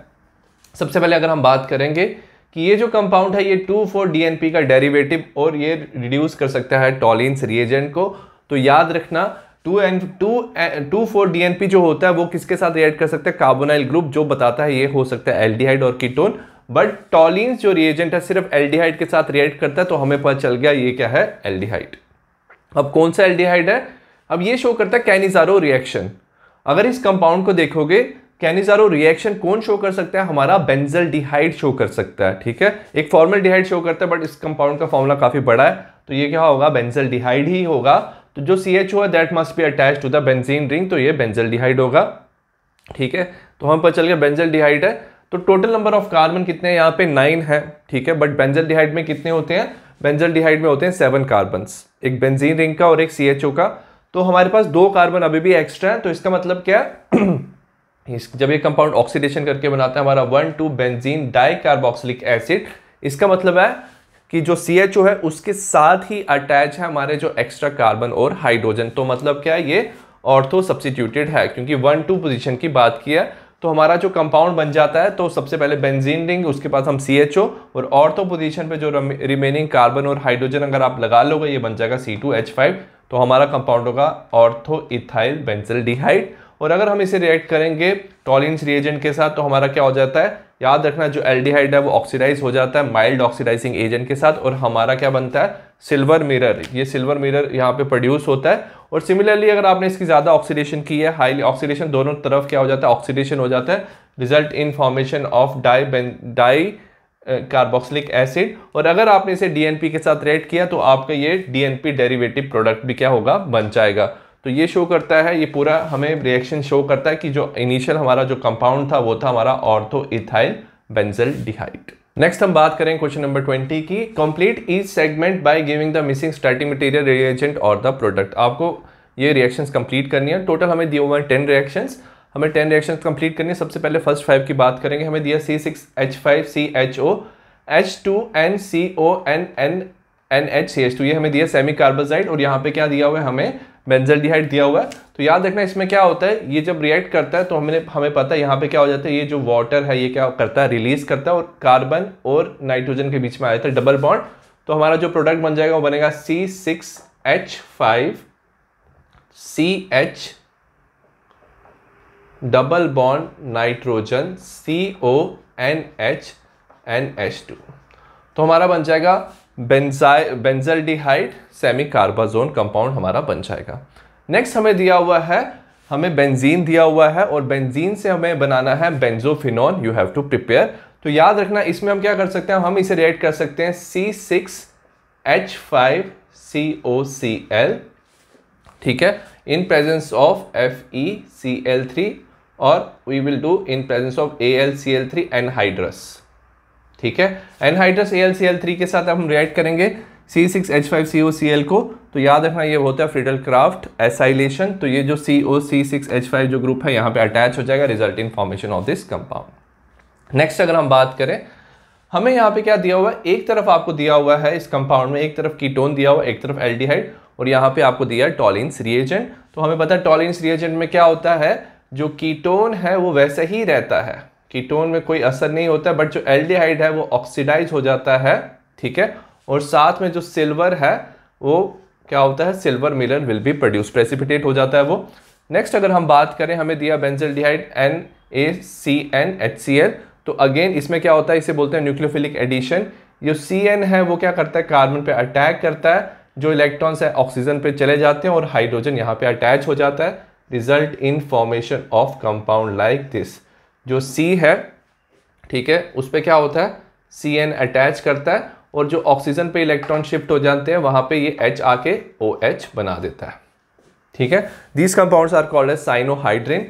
सबसे पहले अगर हम बात करेंगे कि ये जो कंपाउंड है ये 2,4-DNP का डेरिवेटिव और ये रिड्यूस कर सकता है टॉलिन्स रिएजेंट को। तो याद रखना 2,4-DNP जो होता है वो किसके साथ रिएक्ट कर सकता है, कार्बोनाइल ग्रुप, जो बताता है ये हो सकता है एल्डिहाइड और कीटोन। बट टॉलिन्स जो रिएजेंट है सिर्फ एल्डिहाइड के साथ रिएक्ट करता है, तो हमें पता चल गया ये क्या है, एल्डिहाइड। अब कौन सा एल्डिहाइड है, अब ये शो करता है कैनिजारो रिएक्शन। अगर इस कंपाउंड को देखोगे, कैनिजारो रिएक्शन कौन शो कर सकता है, हमारा बेंजल्डिहाइड शो कर सकता है। ठीक है, एक फॉर्मल्डिहाइड शो करता है बट इस कंपाउंड का फॉर्मूला काफी बड़ा है, तो ये क्या होगा, बेंजल्डिहाइड ही होगा। तो जो CHO है that must be attached to the benzene ring, तो ये बेंजल्डिहाइड होगा। ठीक है, तो हम पता चल गया बेंजल्डिहाइड है। तो टोटल नंबर ऑफ कार्बन कितने हैं, यहाँ पे 9 है। ठीक है, बट बेंजल्डिहाइड में कितने होते हैं, बेंजल्डिहाइड में होते हैं 7 कार्बन, एक बेंजीन रिंग का और एक CHO का। तो हमारे पास 2 कार्बन अभी भी एक्स्ट्रा है। तो इसका मतलब क्या है जब ये कंपाउंड ऑक्सीडेशन करके बनाता है हमारा 1,2-बेंजीन डाइकार्बोक्सिलिक एसिड, इसका मतलब है कि जो CHO है उसके साथ ही अटैच है हमारे जो एक्स्ट्रा कार्बन और हाइड्रोजन। तो मतलब क्या है, ये ऑर्थो सब्स्टिट्यूटेड है, क्योंकि 1-2 पोजीशन की बात की है। तो हमारा जो कंपाउंड बन जाता है, तो सबसे पहले बेंजीन रिंग, उसके बाद हम CHO और ऑर्थो पोजीशन पे जो रिमेनिंग कार्बन और हाइड्रोजन अगर आप लगा लोगे ये बन जाएगा C2H5। तो हमारा कंपाउंड होगा ऑर्थो इथाइल बेंजल्डिहाइड। और अगर हम इसे रिएक्ट करेंगे टॉलिन्स रिएजेंट के साथ तो हमारा क्या हो जाता है, याद रखना जो एल्डिहाइड है वो ऑक्सीडाइज हो जाता है माइल्ड ऑक्सीडाइजिंग एजेंट के साथ और हमारा क्या बनता है, सिल्वर मिरर। ये सिल्वर मिरर यहाँ पे प्रोड्यूस होता है। और सिमिलरली अगर आपने इसकी ज्यादा ऑक्सीडेशन की है, हाईली ऑक्सीडेशन, दोनों तरफ क्या हो जाता है, ऑक्सीडेशन हो जाता है, result in formation of di carboxylic acid. और अगर आपने इसे DNP के साथ रिएक्ट किया तो आपका ये DNP डेरिवेटिव प्रोडक्ट भी क्या होगा, बन जाएगा। तो ये शो करता है, ये पूरा हमें रिएक्शन शो करता है कि जो इनिशियल हमारा जो कंपाउंड था वो था हमारा ऑर्थो इथाइल बेंजल्डिहाइड। नेक्स्ट हम बात करें क्वेश्चन नंबर 20 की। Complete each segment by giving the missing starting material, reagent और द प्रोडक्ट। आपको ये रिएक्शंस कंप्लीट करनी है। टोटल हमें दिए हुए हैं 10 रिएक्शंस, हमें 10 रिएक्शंस कंप्लीट करनी है। सबसे पहले फर्स्ट 5 की बात करेंगे। हमें दिया C6H5CHO H2NCONNNHCH2, ये हमें दिया सेमी कार्बाजाइड, और यहाँ पे क्या दिया हुआ है, हमें बेंजल्डिहाइड दिया हुआ है। तो याद रखना इसमें क्या होता है, ये जब रिएक्ट करता है तो हमें पता है यहाँ पे क्या हो जाता है, ये जो वाटर है ये क्या करता है, रिलीज करता है, और कार्बन और नाइट्रोजन के बीच में आ जाता है डबल बॉन्ड। तो हमारा जो प्रोडक्ट बन जाएगा वो बनेगा C6H5CH double bond nitrogen CONH2। तो हमारा बन जाएगा बेंजल्डिहाइड सेमी कार्बाजोन कंपाउंड हमारा बन जाएगा। नेक्स्ट हमें दिया हुआ है, हमें बेंजीन दिया हुआ है, और बेंजीन से हमें बनाना है benzophenone. You have to prepare. तो याद रखना इसमें हम क्या कर सकते हैं, हम इसे रिएक्ट कर सकते हैं C6H5COCl, ठीक है, इन प्रेजेंस ऑफ FeCl3, और we will do in presence of AlCl3 anhydrous, ठीक है। एनहाइड्रस AlCl3 के साथ हम रिएक्ट करेंगे C6H5COCl को। तो याद रखना ये होता है फ्रीडल क्राफ्ट एसाइलेशन। तो ये जो C6H5 जो ग्रुप है यहाँ पे अटैच हो जाएगा, result in formation of this compound. Next अगर हम बात करें, हमें यहाँ पे क्या दिया हुआ है, एक तरफ आपको दिया हुआ है इस कंपाउंड में, एक तरफ कीटोन दिया हुआ है, एक तरफ एल्डिहाइड, और यहाँ पे आपको दिया है टॉलिन्स रिएजेंट। तो हमें पता है टॉलिन्स रिएजेंट में क्या होता है, जो कीटोन है वो वैसे ही रहता है, कीटोन में कोई असर नहीं होता है, बट जो एल्डिहाइड है वो ऑक्सीडाइज हो जाता है, ठीक है। और साथ में जो सिल्वर है वो क्या होता है, silver mirror will be produce, precipitate हो जाता है वो। नेक्स्ट अगर हम बात करें, हमें दिया बेंजल्डिहाइड NaCnHCl। तो अगेन इसमें क्या होता है, इसे बोलते हैं न्यूक्लियोफिलिक एडिशन। जो Cn है वो क्या करता है, कार्बन पे अटैक करता है, जो इलेक्ट्रॉन्स है ऑक्सीजन पे चले जाते हैं, और हाइड्रोजन यहाँ पे अटैच हो जाता है, result in formation of compound like this. जो C है, ठीक है, उस पे क्या होता है, Cn अटैच करता है, और जो ऑक्सीजन पे इलेक्ट्रॉन शिफ्ट हो जाते हैं वहां पे ये H आके OH बना देता है, ठीक है। These compounds are called as cyanohydrin.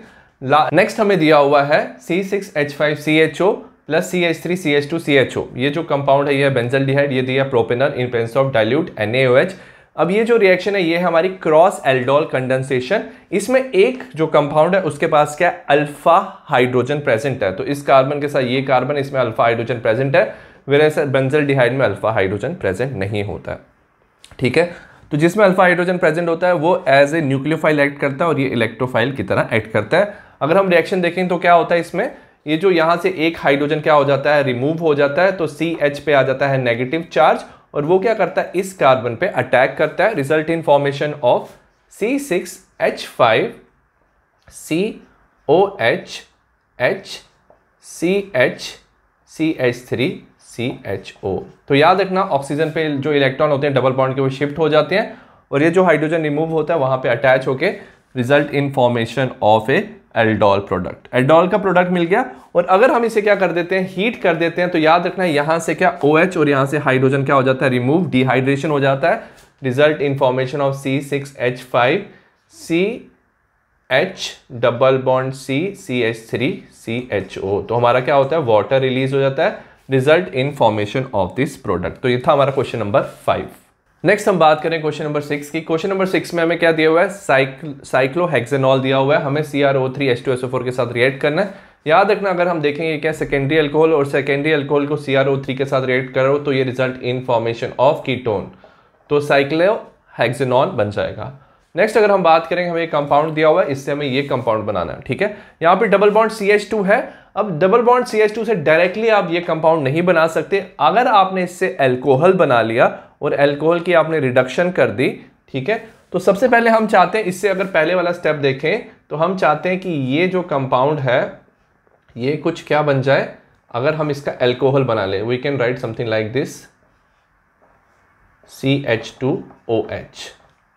Next हमें दिया हुआ है C6H5CHO प्लस CH3CH2CHO। ये जो कंपाउंड है ये बेंजल्डिहाइड, ये दिया propanal in presence of dilute NaOH। अब ये जो रिएक्शन है ये है हमारी क्रॉस एल्डोल कंडेंसेशन। इसमें एक जो कंपाउंड है उसके पास क्या अल्फा हाइड्रोजन प्रेजेंट है, तो इस कार्बन के साथ ये कार्बन, इसमें अल्फा हाइड्रोजन प्रेजेंट है, वेयर बेंजल्डिहाइड में अल्फा हाइड्रोजन प्रेजेंट नहीं होता है, ठीक है। तो जिसमें अल्फा हाइड्रोजन प्रेजेंट होता है वो एज ए न्यूक्लियोफाइल एक्ट करता है, और ये इलेक्ट्रोफाइल की तरह एक्ट करता है। अगर हम रिएक्शन देखें तो क्या होता है इसमें, ये जो यहाँ से एक हाइड्रोजन क्या हो जाता है, रिमूव हो जाता है, तो CH पे आ जाता है नेगेटिव चार्ज, और वो क्या करता है, इस कार्बन पे अटैक करता है, result in formation of C6H5COH HCH3CH3CHO। तो याद रखना ऑक्सीजन पे जो इलेक्ट्रॉन होते हैं डबल बॉन्ड के वो शिफ्ट हो जाते हैं, और ये जो हाइड्रोजन रिमूव होता है वहां पे अटैच होके result in formation of A aldol product. Aldol का प्रोडक्ट मिल गया, और अगर हम इसे क्या कर देते हैं, हीट कर देते हैं, तो याद रखना यहां से क्या OH और यहां से हाइड्रोजन क्या हो जाता है, रिमूव, डिहाइड्रेशन हो जाता है, result in formation of C6H5CH double bond CCH3CHO। तो हमारा क्या होता है, वाटर रिलीज हो जाता है, result in formation of this product. तो ये था हमारा क्वेश्चन नंबर 5। नेक्स्ट हम बात करें क्वेश्चन नंबर 6 की। क्वेश्चन नंबर 6 में हमें क्या दिया हुआ है, साइक्लोहेक्सेनॉल दिया हुआ है, हमें CrO3H2SO4 के साथ रिएक्ट करना है। याद रखना अगर हम देखेंगे क्या सेकेंडरी अल्कोहल, और सेकेंडरी अल्कोहल को CrO3 के साथ रिएक्ट करो तो ये result in formation of ketone, तो साइक्लोहेक्सेनॉल बन जाएगा। नेक्स्ट अगर हम बात करेंगे, हमें एक कंपाउंड दिया हुआ है, इससे हमें ये कंपाउंड बनाना है, ठीक है। यहाँ पे डबल बॉन्ड CH2 है। अब डबल बॉन्ड CH2 से डायरेक्टली आप ये कंपाउंड नहीं बना सकते। अगर आपने इससे अल्कोहल बना लिया और अल्कोहल की आपने रिडक्शन कर दी, ठीक है, तो सबसे पहले हम चाहते हैं, इससे अगर पहले वाला स्टेप देखें तो हम चाहते हैं कि ये जो कंपाउंड है ये कुछ क्या बन जाए, अगर हम इसका अल्कोहल बना ले, we can write something like this CH2OH,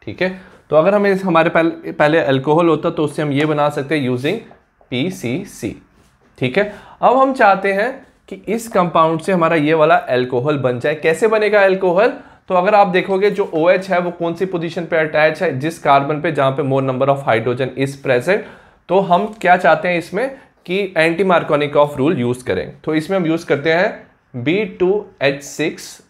ठीक है। तो अगर हमें हमारे पहले अल्कोहल होता तो उससे हम ये बना सकते हैं यूजिंग PCC, ठीक है। अब हम चाहते हैं कि इस कंपाउंड से हमारा ये वाला अल्कोहल बन जाए। कैसे बनेगा अल्कोहल, तो अगर आप देखोगे जो OH है वो कौन सी पोजीशन पे अटैच है, जिस कार्बन पे जहां पे मोर number of hydrogen is present. तो हम क्या चाहते हैं इसमें कि एंटी मार्कोनिकॉफ रूल यूज करें। तो इसमें हम यूज करते हैं B2H6,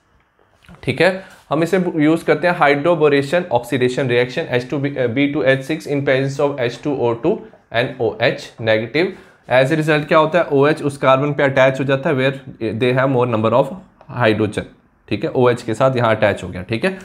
ठीक है, हम इसे यूज करते हैं hydroboration oxidation reaction B2H6 in presence of H2O2 and OH negative. As a result क्या होता है, OH उस कार्बन पे अटैच हो जाता है where they have more number of hydrogen, ठीक है, OH के साथ यहाँ अटैच हो गया, ठीक है।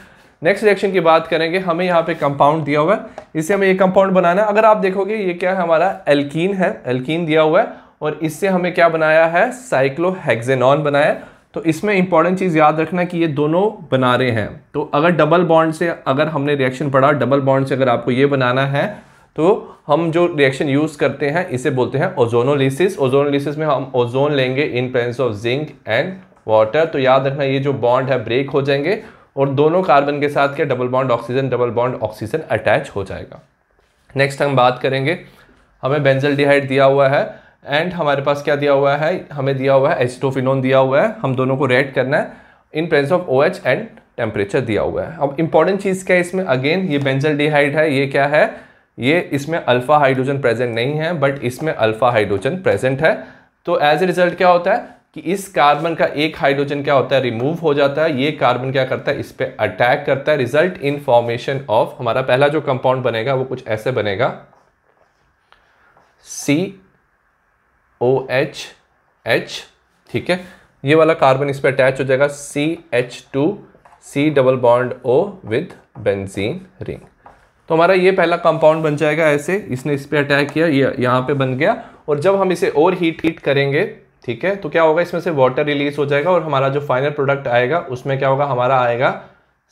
नेक्स्ट रिएक्शन की बात करेंगे, हमें यहाँ पे कंपाउंड दिया हुआ है, इससे हमें ये कंपाउंड बनाना है। अगर आप देखोगे ये क्या है, हमारा एल्कीन है, एल्कीन दिया हुआ है और इससे हमें क्या बनाया है, साइक्लोहेक्सेनॉन बनाया है। तो इसमें इंपॉर्टेंट चीज याद रखना कि ये दोनों बना रहे हैं। तो अगर डबल बॉन्ड से, अगर हमने रिएक्शन पढ़ा डबल बॉन्ड से अगर आपको ये बनाना है तो हम जो रिएक्शन यूज करते हैं इसे बोलते हैं ओजोनोलिसिस। ओजोनोलिसिस में हम ओजोन लेंगे इन presence of zinc and water. तो याद रखना ये जो बॉन्ड है ब्रेक हो जाएंगे और दोनों कार्बन के साथ क्या डबल बॉन्ड ऑक्सीजन अटैच हो जाएगा। नेक्स्ट हम बात करेंगे, हमें बेंजल्डिहाइड दिया हुआ है एंड हमारे पास क्या दिया हुआ है, हमें दिया हुआ है एसिटोफिनोन दिया हुआ है। हम दोनों को रेट करना है in presence of OH and temperature दिया हुआ है। अब इंपॉर्टेंट चीज़ क्या है इसमें, अगेन ये बेंजल्डिहाइड है, ये क्या है, ये इसमें अल्फा हाइड्रोजन प्रेजेंट नहीं है बट इसमें अल्फा हाइड्रोजन प्रेजेंट है। तो एज ए रिजल्ट क्या होता है कि इस कार्बन का एक हाइड्रोजन क्या होता है, रिमूव हो जाता है, ये कार्बन क्या करता है, इस पे अटैक करता है, रिजल्ट इन फॉर्मेशन ऑफ, हमारा पहला जो कंपाउंड बनेगा वो कुछ ऐसे बनेगा, COHH, ठीक है, ये वाला कार्बन इस पे अटैच हो जाएगा, CH2 C double bond O with benzene ring. तो हमारा ये पहला कंपाउंड बन जाएगा ऐसे, इसने इस पे अटैक किया, ये यहाँ पे बन गया। और जब हम इसे और हीट करेंगे, ठीक है, तो क्या होगा, इसमें से वाटर रिलीज हो जाएगा और हमारा जो फाइनल प्रोडक्ट आएगा उसमें क्या होगा, हमारा आएगा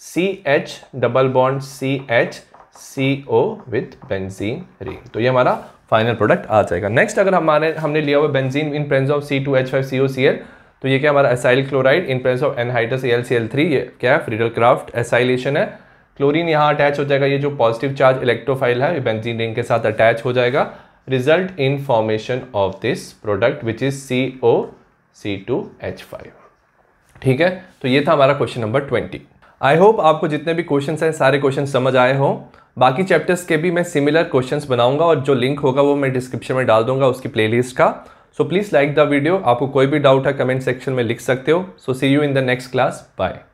CH double bond CH CO with benzene ring. तो ये हमारा फाइनल प्रोडक्ट आ जाएगा। नेक्स्ट अगर हमने लिया हुआ benzene in presence of C2H5COCl, तो ये क्या हमारा acyl chloride in presence of anhydrous AlCl3, ये क्या है, फ्रीडल क्राफ्ट एसाइलेशन है। क्लोरीन यहाँ अटैच हो जाएगा, ये जो पॉजिटिव चार्ज इलेक्ट्रोफाइल है ये बेंजीन रिंग के साथ अटैच हो जाएगा, result in formation of this product which is COC2H5, ठीक है। तो ये था हमारा क्वेश्चन नंबर 20। आई होप आपको जितने भी क्वेश्चन हैं सारे क्वेश्चन समझ आए हों। बाकी चैप्टर्स के भी मैं सिमिलर क्वेश्चंस बनाऊंगा और जो लिंक होगा वो मैं डिस्क्रिप्शन में डाल दूंगा उसकी प्लेलिस्ट का। So please like the video. आपको कोई भी डाउट है कमेंट सेक्शन में लिख सकते हो। So see you in the next class, bye.